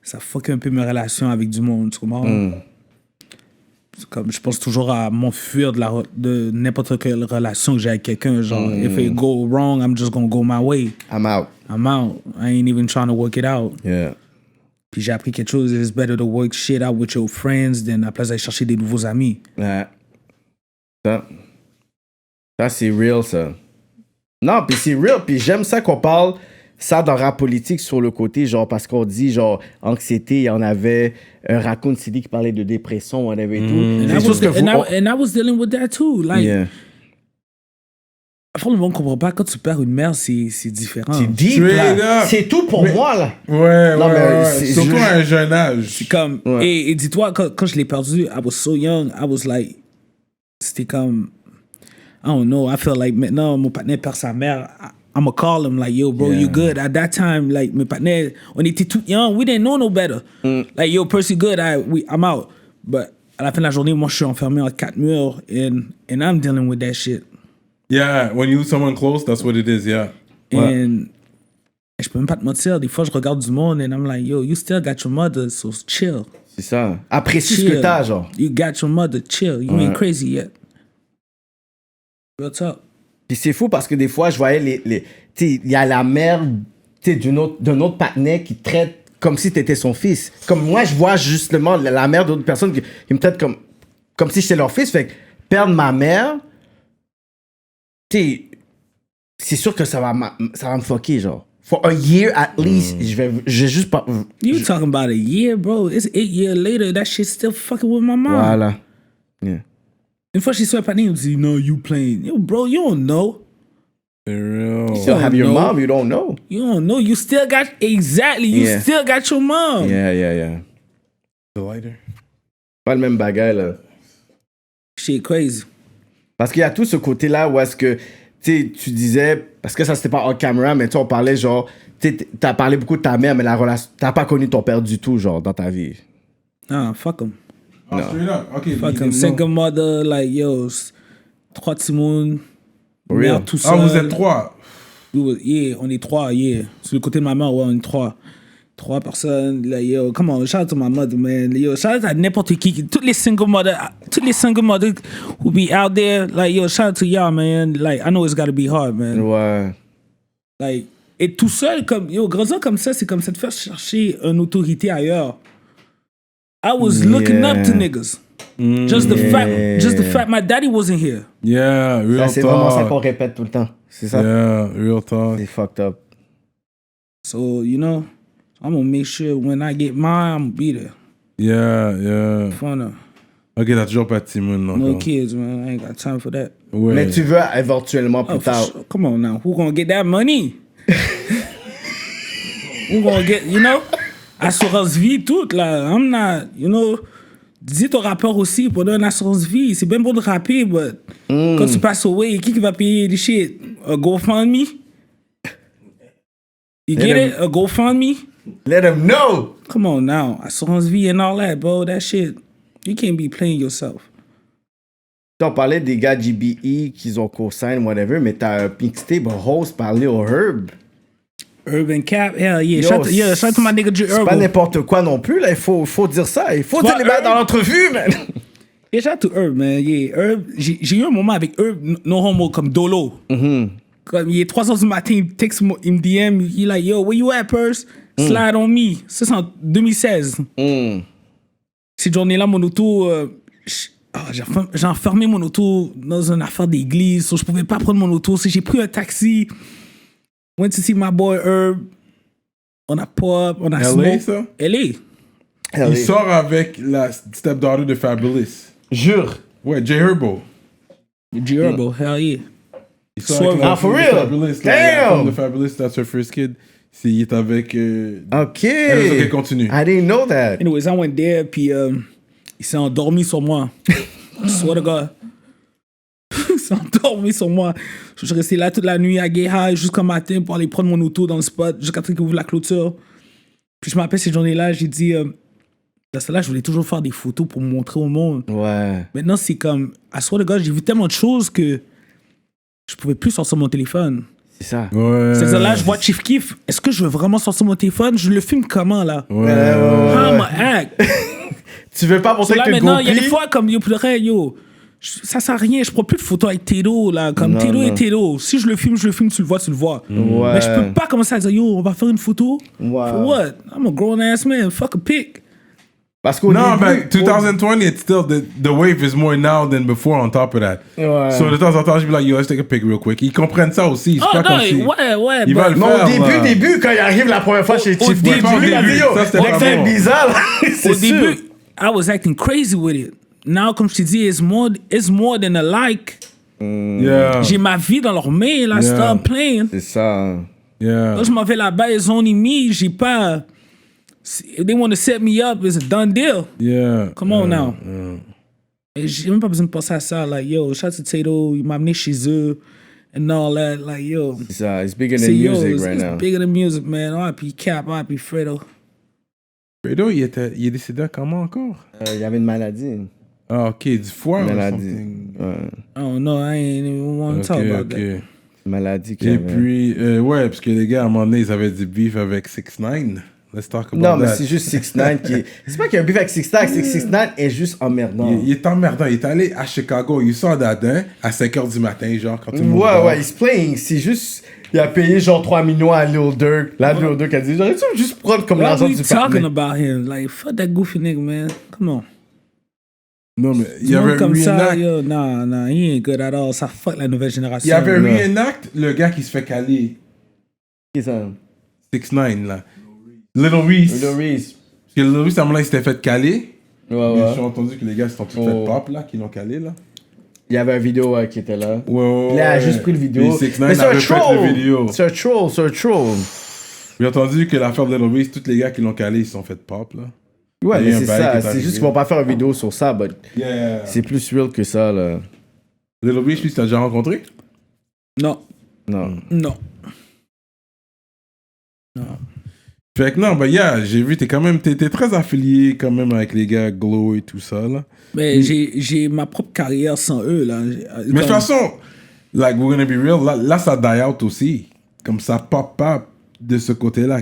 ça fuck un peu mes relations avec du monde, tu comprends? Comme, je pense toujours à m'enfuir de n'importe quelle relation que j'ai avec quelqu'un. Genre, if it go wrong, I'm just gonna go my way. I'm out. I'm out. I ain't even trying to work it out. Yeah. Puis j'ai appris quelque chose, it's better to work shit out with your friends than à la place d'aller chercher des nouveaux amis. Ouais. Ça, c'est real, ça. Non, puis c'est real. Puis j'aime ça qu'on parle ça dans rap politique sur le côté, genre, parce qu'on dit, genre, anxiété, il y en avait un Raccoon City qui parlait de dépression, on avait tout. And C'est juste que vous... I was dealing with that too. Like, Yeah. Après, le monde ne comprend pas. Quand tu perds une mère, c'est différent. C'est deep, Straight là. up. C'est tout pour moi, là. Ouais, Non, mais ouais. c'est Surtout juste- à un jeune âge. C'est comme... Ouais. Et dis-toi, quand je l'ai perdu, I was so young, I was like... C'était comme... I don't know, I feel like maintenant, mon partenaire perd sa mère. I'm gonna call him like, yo, bro, Yeah. you good? At that time, like, mes partenaires, on était tout young, we didn't know no better. Like, yo, Percy good, I'm out. But à la fin de la journée, moi, je suis enfermé entre 4 murs and I'm dealing with that shit. Yeah, when you lose someone close, that's what it is, yeah. And je peux même pas te mentir, des fois, je regarde du monde and I'm like, yo, you still got your mother, so chill. C'est ça. Apprécie ce que t'as, genre. You got your mother, chill. You ain't crazy yet. What's up? Puis c'est fou parce que des fois, je voyais tu sais, il y a la mère, tu sais, d'un autre partenaire qui traite comme si t'étais son fils. Comme moi, je vois justement la mère d'autres personnes qui me traitent comme si j'étais leur fils. Fait que perdre ma mère, tu sais, c'est sûr que ça va me fucker, genre. For a year at least, je vais juste pas... You talking about a year, bro. It's 8 years later. That shit's still fucking with my mom. Voilà. Yeah. Une fois, she saw pas me dit, no, you playing. Yo, bro, you don't know. For real. You still have your know. mom, you don't know. You don't know. You still got, exactly. You Yeah. still got your mom. Yeah. The lighter. Pas le même bagage, là. Shit crazy. Parce qu'il y a tout ce côté-là où est-ce que, tu sais, tu disais, parce que ça c'était pas en caméra, mais tu sais, on parlait genre, tu sais, t'as parlé beaucoup de ta mère, mais la relation, t'as pas connu ton père du tout, genre, dans ta vie. Nah, fuck him. Oh, straight up. Okay. Fuck him. Single mother, like, yo, 3 Timon. real? Mère tout seul. Ah, vous êtes 3. Yeah, on est 3, yeah. Sur le côté de ma mère, ouais, on est 3. 3 personnes, like, yo, come on, shout out to my mother, man. Yo, shout out à n'importe qui. Toutes les single mothers who be out there, like, yo, shout out to y'all, man. Like, I know it's gotta be hard, man. Ouais. Like, et tout seul, comme, yo, grandir comme ça, c'est comme ça de faire chercher une autorité ailleurs. I was looking up to niggas. Just the fact my daddy wasn't here. Yeah, real Ça, talk. c'est vraiment ça qu'on répète tout le temps. C'est ça? Yeah, real talk. C'est fucked up. So, you know, I'm gonna make sure when I get mine, I'm gonna be there. Yeah. Fun. Ok, t'as toujours pas de Timon, non? No kids, man. I ain't got time for that. Ouais. Mais tu veux éventuellement plus Oh, for tard. sure. Come on now. Who gonna get that money? Who gonna get, you know? Assurance vie, toute, là. I'm not, you know. Dis ton rappeur aussi pour donner une assurance vie. C'est bien bon de rapper, but quand tu passes away, qui va payer les shit? A GoFundMe? You get it? A GoFundMe? Let them know! Come on now. Assurance vie and all that, bro. That shit. You can't be playing yourself. On parlait des gars GBE qu'ils ont co-sign, whatever, mais t'as un mixtape, un host par Lil Herb. Urban Cap, hell yeah. Yo, Shout out to my nigga J C'est pas Urban. n'importe quoi non plus, là. Il faut dire ça. Il faut Toi, dire les bails Herb? dans l'entrevue, man. Yeah, shout out to Herb, man. Yeah, Herb, j'ai eu un moment avec Herb, no homo, comme Dolo. Comme il est 3h du matin, il me texte, il me DM, il est like, yo, where you at, Purse? Slide on me. Ça, c'est en 2016. Cette journée-là, mon auto, j'ai enfermé mon auto dans une affaire d'église, so je pouvais pas prendre mon auto. So j'ai pris un taxi, went to see my boy Herb. On a pop, on a LA, smoke. ça? LA. Il sort avec la stepdaughter de Fabulous. Jure. Ouais, J Herbo. J Herbo, hell yeah. Il sort avec Ah, la for fille de real? Fabulous. Damn! La femme de Fabulous, that's her first kid. Il est avec... OK. Ok, continue. I didn't know that. Anyways, I went there, puis il s'est endormi sur moi. I swear to God. Il s'est endormi sur moi. Je suis resté là toute la nuit à Gay High jusqu'au matin pour aller prendre mon auto dans le spot jusqu'à ce qu'il ouvre la clôture. Puis je me rappelle ces journées-là, j'ai dit... dans celle-là, je voulais toujours faire des photos pour me montrer au monde. Ouais. Maintenant, c'est comme... I swear to God, j'ai vu tellement de choses que je pouvais plus sortir mon téléphone. C'est ça. Ouais. C'est-à-dire là, je vois Chief Keef. Est-ce que je veux vraiment sortir mon téléphone? Je le filme comment, là? Ouais. How I'ma act? Tu veux pas montrer So là, que maintenant, il y a des Gopi... fois comme, yo, pour le reste, yo, Ça sert à rien. Je prends plus de photos avec Tedo, là. Comme Non, Tedo non. et Tedo. Si je le filme, tu le vois, tu le vois. Ouais. Mais je peux pas commencer à dire, yo, on va faire une photo. Ouais. For what? I'm a grown ass man. Fuck a pic. Parce qu'au No, début... but 2020, it's still the wave is more now than before. On top of that, Ouais. so de temps en temps, je be like, yo, let's take a pic real quick. Ils comprennent ça aussi. C'est Oh pas non, comme si ouais. ils veulent le Mais faire. au là. début, quand il arrive la première fois chez Au Chief début, Keef, pas au lui, il a dit, début. yo, Ça, c'était l'extrait pas est bon. bizarre, là. C'est Au sûr. début, I was acting crazy with it. Now, comme je te dis, it's more than a like. Yeah, J'ai ma vie dans leurs mains, là. Yeah. Stop playing. C'est ça. yeah. Quand je m'en vais là-bas, ils ont mis, j'ai pas. If they want to set me up, it's a done deal. Yeah. Come on now. Et j'ai même pas besoin de penser à ça. Like, yo, shout out to Tato, il m'a amené chez eux. And all that. Like, yo. C'est ça. It's bigger than C'est yo, music it's, right it's now. bigger than music, man. RIP Cap, RIP Fredo. Fredo, il est décédé comment encore? Il y avait une maladie. Ah, ok, du foie ou Maladie. something. Ouais. I don't know, I ain't even want to talk about that. Ok. Maladie qu'il Et avait. puis, ouais, parce que les gars, à un moment donné, ils avaient du beef avec 6ix9ine. Let's talk about Non, mais that. c'est juste 6ix9ine qui... C'est pas qu'il y a un beef avec 6ix9ine, c'est que 6ix9ine est juste emmerdant. Il est emmerdant. Il est allé à Chicago. Il sort d'Adin à 5h du matin, genre, quand tout le monde dort. Ouais, he's playing. C'est juste... Il a payé genre 3 millions à Lil Durk. Là, Lil Durk a dit, j'aurais-tu juste prendre comme Why l'argent are we du talking partenaire. about him? Like, fuck that goofy nigga, man. Come on. Non, mais il y Du monde avait un comme ça, reenact. yo, nah, he ain't good at all. Ça fuck la nouvelle génération. Il y avait un Non. reenact, le gars qui se fait caler. Qui ça? 6ix9ine, là. Little Reese. Lil Reese. Parce que Little Reese, à un moment, il s'était fait caler. Ouais, Mais ouais. j'ai entendu que les gars se sont tous Oh. fait pop, là, qui l'ont calé, là. Il y avait une vidéo qui était là. Ouais, Il a juste pris le vidéo. Puis 6ix9ine Mais c'est a un refait troll. le vidéo. C'est un troll. J'ai entendu que l'affaire de Little Reese, tous les gars qui l'ont calé, ils se sont fait pop, là. Ouais, Il y mais a un c'est bail qui ça. est C'est arrivé. juste qu'ils vont pas faire une vidéo sur ça, but Yeah. c'est plus real que ça, là. Little Reese, lui, tu l'as déjà rencontré? Non, Non. non. Fait que non, bah yeah, j'ai vu, t'es très affilié quand même avec les gars Glow et tout ça, là. Mais j'ai ma propre carrière sans eux, là. Mais de toute façon, like, we're gonna be real, là ça die out aussi. Comme ça pop pas de ce côté-là.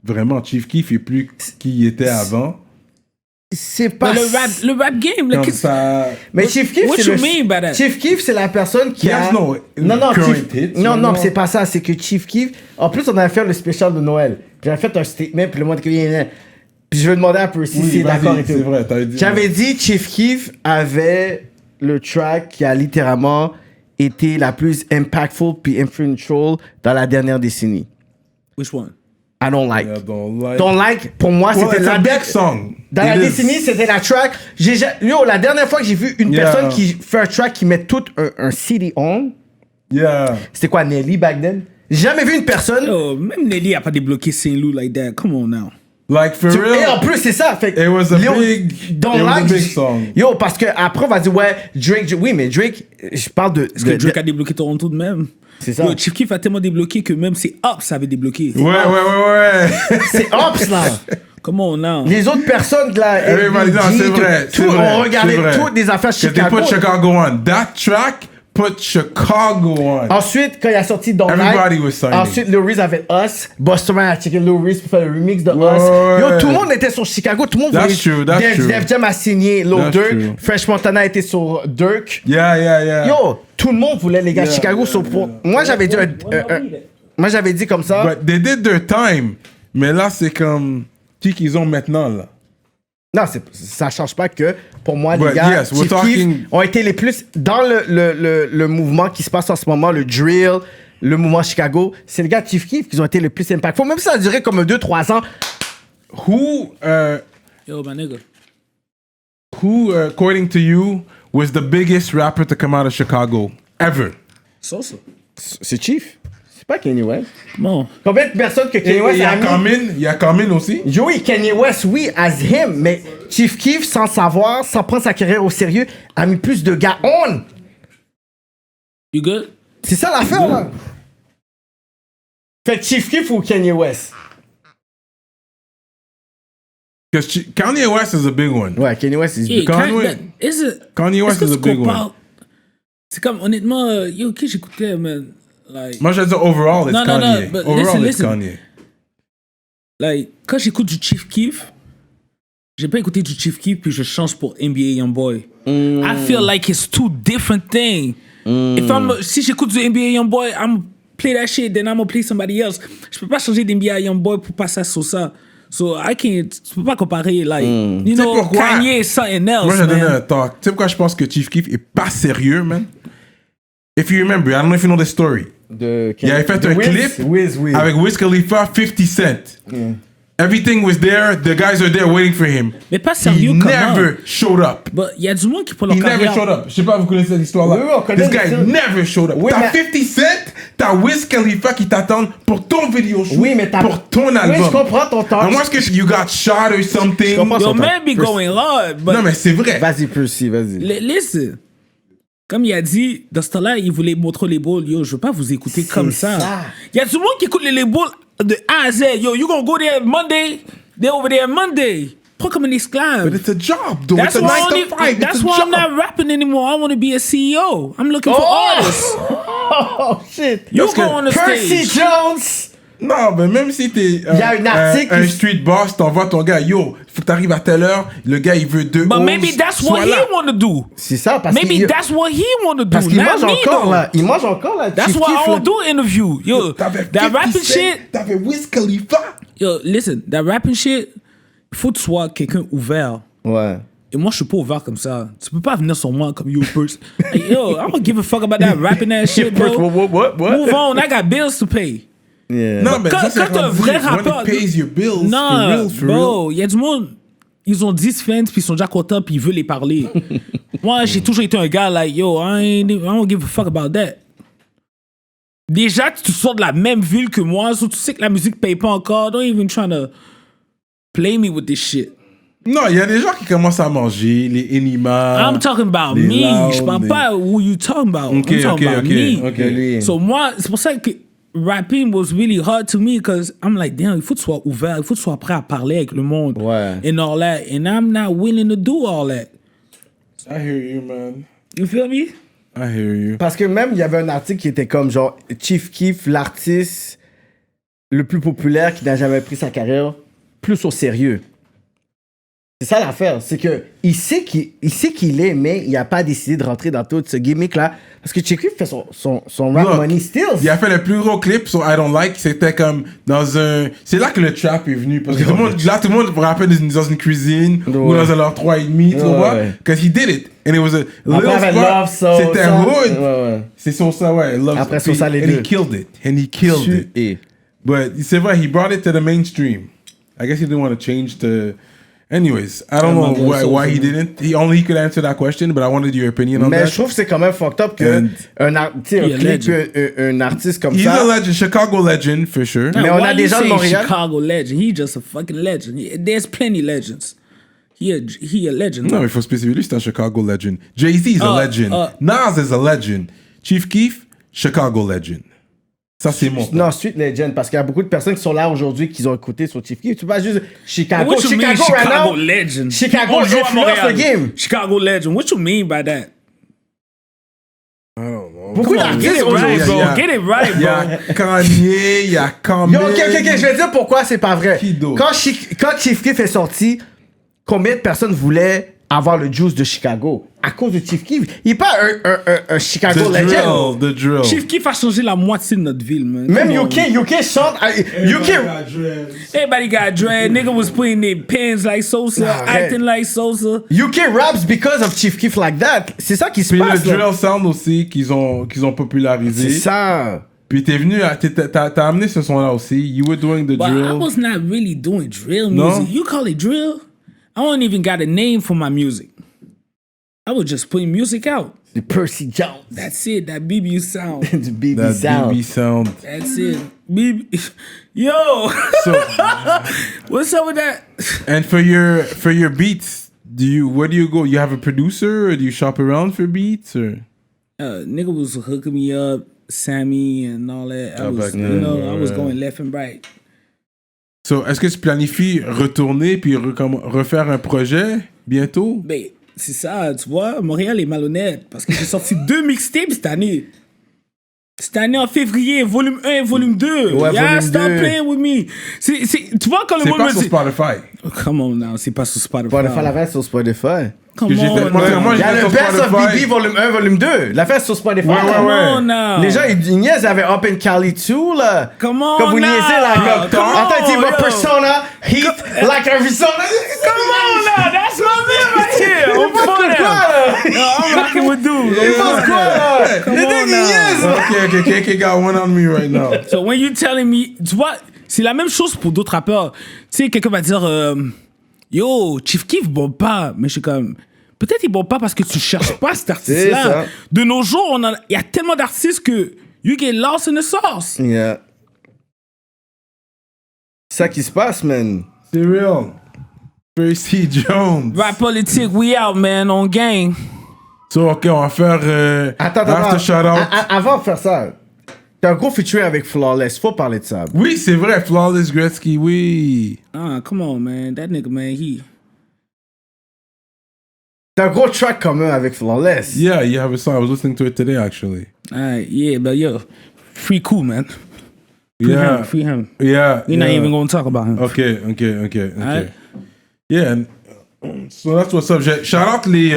Vraiment, Chief Keef est plus qui il était avant. C'est pas... Mais le rap game, là, Comme qu'est-ce ça... Mais Chief Keef, What c'est you le... mean by that? Chief Keef, c'est la personne qui He a... has no non, current Chief... hits, non, non. c'est pas ça. C'est que Chief Keef... En plus, on avait fait le spécial de Noël. J'avais fait un statement, puis le monde qui vient... Puis je vais demander un peu si Oui, c'est vas-y, d'accord et tout. c'est vrai, t'avais dit. J'avais dit Chief Keef avait le track qui a littéralement été la plus impactful puis influential dans la dernière décennie. Which one? I don't like. Yeah, don't like. Don't like, pour moi, Well, c'était it's a la big song. Dans la It is. décennie, c'était la track. Yo, la dernière fois que j'ai vu une Yeah. personne qui fait un track qui met tout un CD on, Yeah. c'était quoi, Nelly back then? J'ai jamais vu une personne. Yo, même Nelly a pas débloqué Saint-Loup like that. Come on now. Like, for Et en real. plus, c'est ça. Fait que, It was a Léo, big- don't it was a like, big song. Yo, parce que après, on va dire, ouais, Drake, oui, mais Drake, je parle de. Parce que Drake a débloqué Toronto de même. C'est ça. Yo, Chief Keef a tellement débloqué que même ses Ops avaient débloqué. Ouais. C'est Ops, là. Come on now. Les autres personnes de la. Everybody, non, LBG, c'est vrai. tout, c'est vrai, on regardait c'est vrai. toutes des affaires Que they Chicago. put Chicago on. That track put Chicago on. Ensuite, quand il a sorti Don't Everybody Like, was signing. ensuite, Lil Reese avait Us. Busta Rhymes a checké Lil Reese pour faire le remix de Us. Ouais. Yo, tout le monde était sur Chicago. Tout le monde That's true, that's true. Def Jam a signé Lil That's Durk. true. Fresh Montana était sur Durk. Yeah. Yo, tout le monde voulait les gars de Yeah, Chicago. yeah, sur Moi, j'avais dit moi, j'avais dit comme ça. But they did their time. Mais là, c'est comme... Qui qu'ils ont maintenant, là? Non, ça change pas que, pour moi, But les gars, yes, we're Chief Keef talking- ont été les plus... Dans le mouvement qui se passe en ce moment, le drill, le mouvement Chicago, c'est les gars de Chief Keef qui ont été les plus impactful. Même si ça a duré comme 2-3 ans. Who, Yo, my nigga. according to you, was the biggest rapper to come out of Chicago ever? Sosa. C'est Chief. C'est pas Kanye West. Bon. Combien de personnes que Et Kanye West il y a a mis? Il y a Common aussi. Oui, Kanye West, oui, as him, mais Chief Keef, sans savoir, sans prendre sa carrière au sérieux, a mis plus de gars on. You good? C'est ça l'affaire, là. Fait Chief Keef ou Kanye West? Because Kanye West is a big one. Ouais, Kanye West, Yeah, Kanye- Kanye West is a big one. C'est comme, honnêtement, yo, qui j'écoutais, man? Like, Moi, je veux dire, overall, it's No, no, no, Kanye. but Overall, listen, it's listen. Kanye. like, quand j'écoute du Chief Keef, j'ai pas écouté du Chief Keef puis je change pour NBA Youngboy. I feel like it's two different things. Si j'écoute du NBA Youngboy, I'm play that shit, then I'm gonna play somebody else. Je peux pas changer d'NBA Youngboy pour passer sur ça. So I can't, tu peux pas comparer, like, you know, pourquoi? Kanye is something else, Moi, j'ai donné man. un talk. Tu sais pourquoi je pense que Chief Keef est pas sérieux, man? If you remember, I don't know if you know the story. Il avait fait un clip avec Wiz Khalifa, 50 Cent. Everything was there, the guys are there waiting for him. Mais pas He sérieux comment. never showed up. But il y a du monde qui pour leur He never carrière. showed up. Je sais pas, vous connaissez cette histoire-là. Oui, on connaît This guy l'histoire. never showed up. Oui, T'as mais- 50 Cent, t'as Wiz Khalifa qui t'attendent pour ton vidéo shoot, Oui, mais t'as... pour ton album. Oui, je comprends ton temps. À moins que you got shot or something. comprends. Yo, Son man be going hard, but Non, mais c'est vrai. Vas-y, Percy, vas-y. listen. Comme il a dit, dans ce temps-là, il voulait montrer les balls. Yo, je veux pas vous écouter comme ça. Il y a du monde qui écoute les balls de A à Z. Yo, you gonna go there Monday, they're over there Monday. Pas comme un esclave. But it's a job, though. That's It's a why, 9 to 5. that's It's a why I'm job. not rapping anymore. I want to be a CEO. I'm looking for artists. Oh, shit. You Parce go que on the Percy stage. Jones! Non, mais même si t'es y a un article un qui- street boss, t'envoies ton gars, yo, faut que t'arrives à telle heure, le gars il veut 2 But maybe that's what he want to do. C'est ça, parce Maybe qu'il... that's what he want to do. Parce qu'il not mange me, encore, though. là. Il mange encore, là. That's Chief why Keef, I là. don't do interview. Yo, T'avais that 50 rapping Cent, shit. T'avais Wiz Khalifa. Yo, listen, that rapping shit, il faut que tu sois quelqu'un ouvert. Ouais. Et moi, je suis pas ouvert comme ça. Tu peux pas venir sur moi comme yo, first. Like, yo, I don't give a fuck about that rapping that shit, bro. What? Move on, I got bills to pay. Yeah. Non, mais Quand- ça, c'est quand t'es un rendu vrai when rappeur- it pays your bills, Non, for real, for real. bro, il y a du monde, ils ont 10 fans, puis ils sont déjà contents, puis ils veulent les parler. Moi, j'ai toujours été un gars, like, yo, I don't give a fuck about that. Déjà, tu sors de la même ville que moi, so tu sais que la musique paye pas encore. Don't even try to play me with this shit. Non, il y a des gens qui commencent à manger, les Enima. I'm talking about les me. loud, Je parle les- pas who you talking about. Ok, I'm talking about me. ok. Lui. So moi, c'est pour ça que rapping was really hard to me because I'm like, damn, il faut que tu sois ouvert, il faut que tu sois prêt à parler avec le monde. Ouais. And all that. And I'm not willing to do all that. I hear you, man. You feel me? I hear you. Parce que même, il y avait un article qui était comme genre Chief Keef, l'artiste le plus populaire qui n'a jamais pris sa carrière plus au sérieux. C'est ça l'affaire, c'est que il sait qu'il est, mais il n'a pas décidé de rentrer dans tout ce gimmick-là. Parce que Chief Keef fait son rap Look, money still. Il a fait le plus gros clip sur I Don't Like. C'était comme dans un. C'est là que le trap est venu. Parce que tout le monde rappelle dans une cuisine ou dans un 3,5, tu vois. Ouais. Because he did it. And it was a little Après, spot. Love, so, C'était ça. hood. Ouais. C'est sur ça, ouais. Love, Après, puis- sur ça, les and deux. he killed it. And he killed it. Et But c'est vrai, he brought it to the mainstream. I guess he didn't want to change the. Anyways, I don't know why he didn't. He could answer that question, but I wanted your opinion on mais that. je trouve que c'est quand même fucked up que And- tu sais, un He a clip, legend. un artiste comme He's ça. a legend, Chicago legend for sure. Mais on Why a des you gens de say Montréal. Chicago legend. He just a fucking legend. There's plenty legends. He a legend. Non, il faut spécifier, lui, c'est un Chicago legend. Jay-Z is a legend. Nas is a legend. Chief Keef, Chicago legend. Ça, c'est mon. Non, Street Legend, parce qu'il y a beaucoup de personnes qui sont là aujourd'hui qui ont écouté sur Chief Keef. Tu peux pas juste Chicago. What you mean Chicago, right Chicago now, legend? Chicago On joue à influence Montréal. the game. Chicago legend. What you mean by that? Beaucoup Come on, d'artistes get it right, aujourd'hui. bro. Yeah. Get it right, Il y bro. a Kanye, il y a Common. Yo, ok, je vais dire pourquoi c'est pas vrai. Qui d'autre? Quand Chief Keef est sorti, combien de personnes voulaient avoir le juice de Chicago? À cause de Chief Keef. Il n'est pas un Chicago The legend. drill, the drill. Chief Keef a changé la moitié de notre ville, man. Même Come on. UK chante. UK. Everybody got dread. Nigga was putting their pens like Sosa, Nah, acting like Sosa. UK raps because of Chief Keef like that. C'est ça qui se Puis le passe. là. drill sound aussi qu'ils ont popularisé. C'est ça. Puis t'es venu, t'as amené ce son-là aussi. You were doing the But I drill. was not really doing drill No? music. You call it drill? I don't even got a name for my music. I was just putting music out. The Percy Jones. That's it. That BB sound. Du BB That sound. BB sound. That's it. BB. Yo, So, what's up with that? and for your beats, where do you go? You have a producer, or do you shop around for beats, or? Nigga was hooking me up, Sammy and all that. I was, back you then, know, I was ouais. going left and right. So, est-ce que tu planifies retourner puis refaire un projet bientôt? Mais c'est ça, tu vois, Montréal est malhonnête parce que j'ai sorti 2 mixtapes cette année. Cette année en février, volume 1 et volume 2. Ouais, yeah, volume stop 2. playing with me. Tu vois quand le C'est monde pas me sur dit... Spotify. Oh, come on now, c'est pas sur Spotify. Spotify, la fête sur Spotify. Come J'étais- on moi, now. moi, Il y a j'étais le sur Best of Spotify. BB volume 1, volume 2. La fête sur Spotify. Ouais, ouais, Come ouais. on now. Les gens, ils niaisent avec Up in Cali 2, là. Come on Quand vous now. niaisez, là, comme... Come Attends, on, tu dis, yo. persona, heat, like Arizona. Come on now, that's my man right here. I'm Quoi, for them. là? No, I'm rocking with dudes. Il pense quoi, là? Come Les on deux, ils now. niaisent. Ok, KK got one on me right now. So when you telling me, tu vois, c'est la même chose pour d'autres rappeurs. Tu sais, quelqu'un va dire, yo, Chief Keef bombe pas, mais je suis comme, peut-être il bombe pas parce que tu cherches pas cet C'est artiste-là. ça. De nos jours, il y a tellement d'artistes que you get lost in the sauce. Yeah. C'est ça qui se passe, man. C'est real. Percy Jones. Rap politique, we out, man, on gang. So, ok, on va faire Attends. after shout-out. Avant de faire ça, t'as un gros featuring avec Flawless. Faut parler de ça. Oui, c'est vrai, Flawless Gretzky, oui. Ah, come on, man. That nigga, man, he... T'as un gros track commun avec Flawless. Yeah, you have a song. I was listening to it today, actually. Alright, yeah, but yo, free cool, man. Yeah. Free him. Yeah. We're not even going to talk about him. Okay. Alright. Yeah. So that's what's up. Je shout out les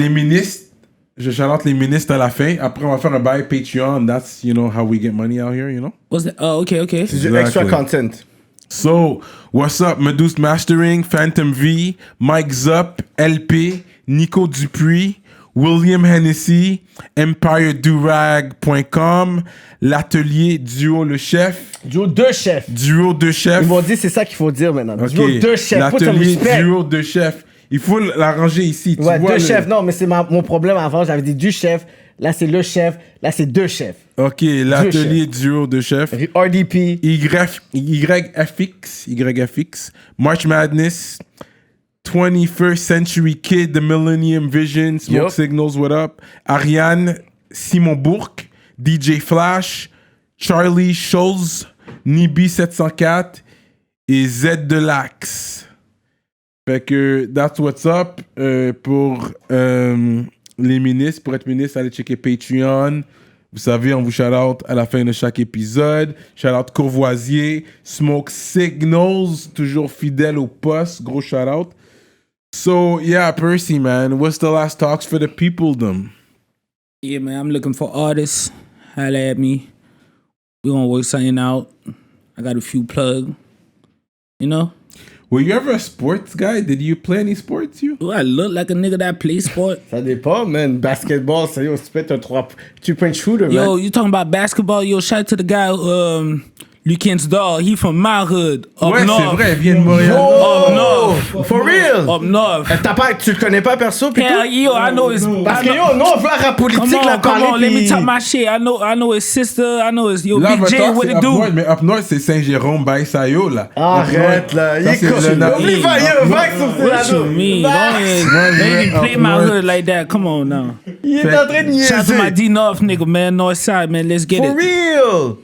ministres. Je shout out les ministres à la fin. Après, on va faire un bail Patreon. That's, you know, how we get money out here, you know? What's that? Oh, okay. C'est du extra content. So, what's up? Medusa Mastering, Phantom V, Mike Zup, LP, Nico Dupuis, William Hennessy, EmpireDurag.com, l'atelier Duo le Chef. Duo 2 chefs. Duo de Chef. Ils m'ont dit, c'est ça qu'il faut dire maintenant. Ok. Duo 2 chefs. Put some L'atelier respect. Duo de Chef. Il faut l'arranger ici. Tu Ouais, vois 2 le- chefs. Non, mais c'est mon problème avant. J'avais dit du chef. Là, c'est le chef. Là, c'est 2 chefs. Ok, l'atelier Duo de Chef. RDP. YFX, March Madness, 21st Century Kid, The Millennium Vision, Smoke Yup. Signals, what up? Ariane, Simon Bourque, DJ Flash, Charlie Schulz, Nibi 704 et Z de l'Axe. Fait que that's what's up pour les ministres. Pour être ministre, allez checker Patreon. Vous savez, on vous shout-out à la fin de chaque épisode. Shout-out Courvoisier, Smoke Signals, toujours fidèle au poste. Gros shout-out. So, yeah, Percy, man, what's the last talks for the people, them? Yeah, man, I'm looking for artists. Holla at me. We gonna work something out. I got a few plug. You know? Were you ever a sports guy? Did you play any sports, you? Do I look like a nigga that plays sport? Ça dépend, man. Basketball, c'est yo, tu peux être un 3-point shooter, man. Yo, you talking about basketball? Yo, shout out to the guy, Lucas Dahl. He from my hood. Up Ouais, north. c'est vrai, il vient de Montréal. Up north. For real? Up north. Tu le connais pas perso, pis Hell, tout? yo, I know his... Parce I que know- yo, non, on veut la rap politique, Come la on, come parler, on, let me pis- talk my shit. I know his sister. I know his yo Là, Big J. maintenant, What c'est it up do? north, mais up north, c'est Saint-Jérôme, Baïsayo, là. Arrête, Up là. north, Il est ça, c'est con. le nord. Oublie pas, yo, Vax, What you mean? Don't even play my hood like that. Come on now. Il est en train de Shout out to my niaiser. D North nigga, man. North side, man. Let's get For it. real.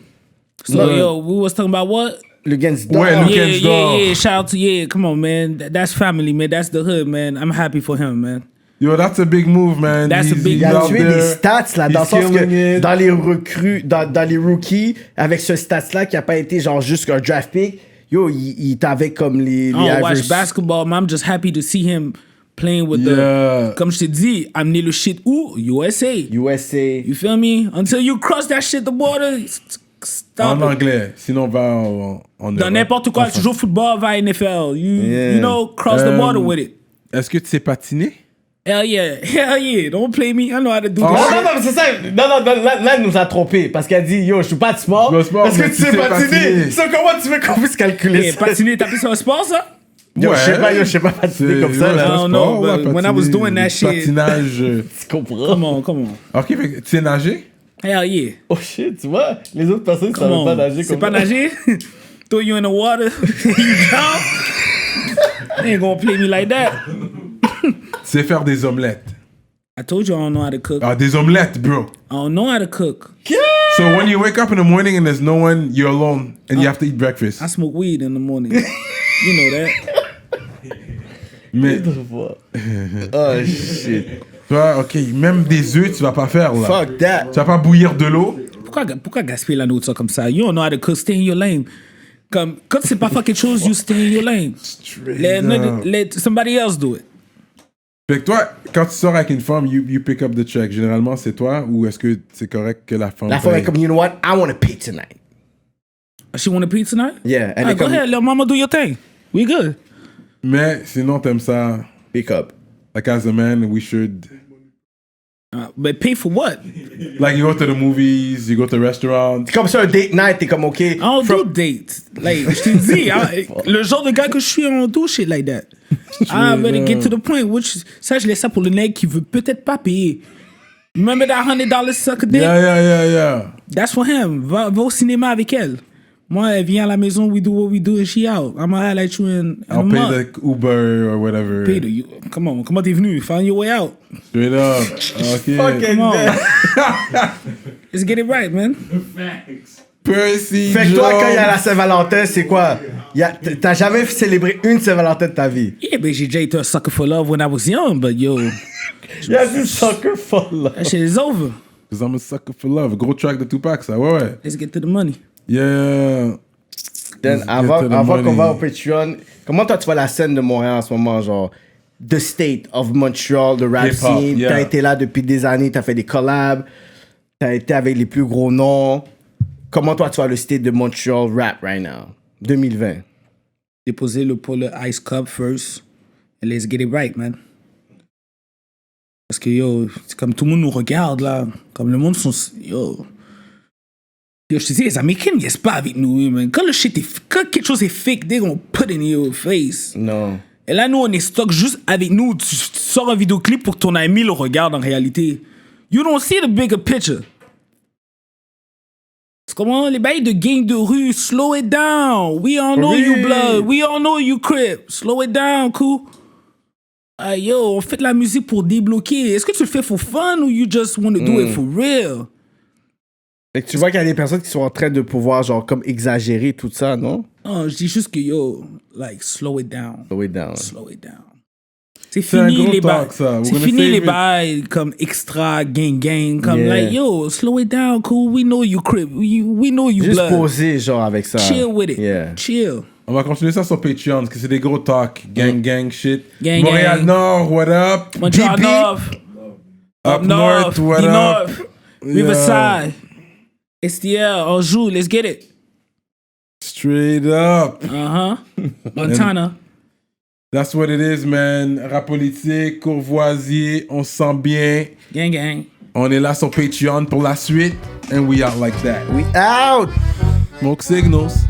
So, yo, we was talking about what? Le Gens Ouais, d'or. Lucas Dahl. Yeah. Shout out to, come on, man. That's family, man. That's the hood, man. I'm happy for him, man. Yo, that's a big move, man. That's a big Il a out tué there. des stats, là, dans le He's sens killing que it. dans les recrues, dans les rookies, avec ce stats-là qui a pas été genre juste un draft pick, yo, il t'avait comme les I don't average- watch basketball, man. I'm just happy to see him playing with Yeah. the... Comme je t'ai dit, amener le shit où? USA. USA. You feel me? Until you cross that shit, the border, stop En it. anglais. Sinon, on va en Dans Europe. n'importe quoi, tu joues au football, va à NFL. You know, cross the border with it. Est-ce que tu sais patiner? Hell yeah. Don't play me. I know how to do Non, this. non, mais c'est ça. Non, là, elle nous a trompé. Parce qu'elle dit, yo, je suis pas de sport. Je suis pas de sport, Parce que mais tu sais patiner. Ça, comment tu veux qu'on puisse calculer Yeah, ça? patiner, t'as pris ça un sport, ça? Yo, je sais pas patiner C'est- comme ça, ouais, là. c'est un I don't know, sport, but ouais, when I was patiner, doing that shit- Patinage. Tu comprends? Come on. Ok, fait que tu sais nager? Hell yeah. Oh shit, tu vois, les autres personnes ne Come savent on. pas nager C'est comme pas ça. nager? Throw you in the water, you drown. They ain't gonna play me like that. Tu sais faire des omelettes. I told you I don't know how to cook. Ah, des omelettes, bro. I don't know how to cook. So when you wake up in the morning and there's no one, you're alone and you have to eat breakfast. I smoke weed in the morning. You know that. Mais Oh shit. Toi, ok, même des œufs, tu vas pas faire, là. Fuck that. Tu vas pas bouillir de l'eau. Pourquoi gaspiller la nourriture comme ça? You don't know how to cook, stay in your lane. Comme, quand c'est pas faire quelque chose, you stay in your lane. Let somebody else do it. Fait que toi, quand tu sors avec une femme, you pick up the check. Généralement, c'est toi ou est-ce que c'est correct que la femme La femme est paye? comme, you know what? I want to pay tonight. She want to pee tonight? Yeah. And Alright, go ahead, let mama do your thing. We good. Mais sinon, t'aimes ça. Pick up. Like, as a man, we should. But pay for what? Like, you go to the movies, you go to restaurants. C'est comme ça, un date night, t'es comme, OK. I don't do dates. Like, je t'ai dit, le genre de gars que je suis, on do shit like that. I better get to the point. Ça, je laisse ça pour le nègre qui veut peut-être pas payer. Remember that $100 sucker dick? Yeah. That's for him. Va au cinéma avec elle. Moi, elle vient à la maison, we do what we do, and she out. I'm gonna highlight you in I'll a pay month. the Uber or whatever. Pay the, come on, comment t'es venu? Find your way out. Straight up. Ok. Come on. Let's get it right, man. Percy Fait que toi, Jones. quand il y a la Saint-Valentin, c'est quoi? T'as jamais célébré une Saint-Valentin de ta vie? Yeah, but j'ai déjà été a sucker for love when I was young, but yo, Il y a du soccer for love. that shit is over. Cause I'm a sucker for love. Gros track de Tupac, ça. Ouais. Let's get to the money. Yeah. Then, Get avant to the qu'on money. va au Patreon, comment toi tu vois la scène de Montréal en ce moment, genre the state of Montreal, the rap Hip-hop, scene, yeah. t'as été là depuis des années, t'as fait des collabs, t'as été avec les plus gros noms. Comment toi tu vois le state de Montreal rap right now, 2020? Déposer le pour le Ice Cup first, and let's get it right, man. Parce que yo, c'est comme tout le monde nous regarde là, comme le monde sont yo. Yo, je te dis, les Américains ne pas avec nous, man. Quand quelque chose est fake, they gonna put it in your face. Non. Et là, nous, on est stock juste avec nous. Tu sors un vidéoclip pour que ton ami le regarde en réalité. You don't see the bigger picture. C'est comment les bails de gang de rue, slow it down. We all know you blood. We all know you crip. Slow it down, cool. Yo, on fait de la musique pour débloquer. Est-ce que tu le fais for fun ou you just want to do it for real? Fait que tu vois qu'il y a des personnes qui sont en train de pouvoir genre comme exagérer tout ça, non? Non, je dis juste que yo, like, slow it down. Slow it down. Slow it down. C'est C'est un fini gros les bails. talk, ça. We're C'est gonna fini save les it. bails comme extra gang. Comme Yeah. like, yo, slow it down, cool. We know you crip. We know you Juste blood. poser genre avec ça. Chill with it. Yeah. Chill. On va continuer ça sur Patreon parce que c'est des gros talks. Gang shit. Gang, Montréal gang. Nord, what up? Montreal BB. North. Up North, what the up? North. Riverside. STL. Anjou. Let's get it. Straight up. Montana. That's what it is, man. Rap politique, Courvoisier, on se sent bien. Gang. On est là sur Patreon pour la suite. And we out like that. We out! Smoke signals.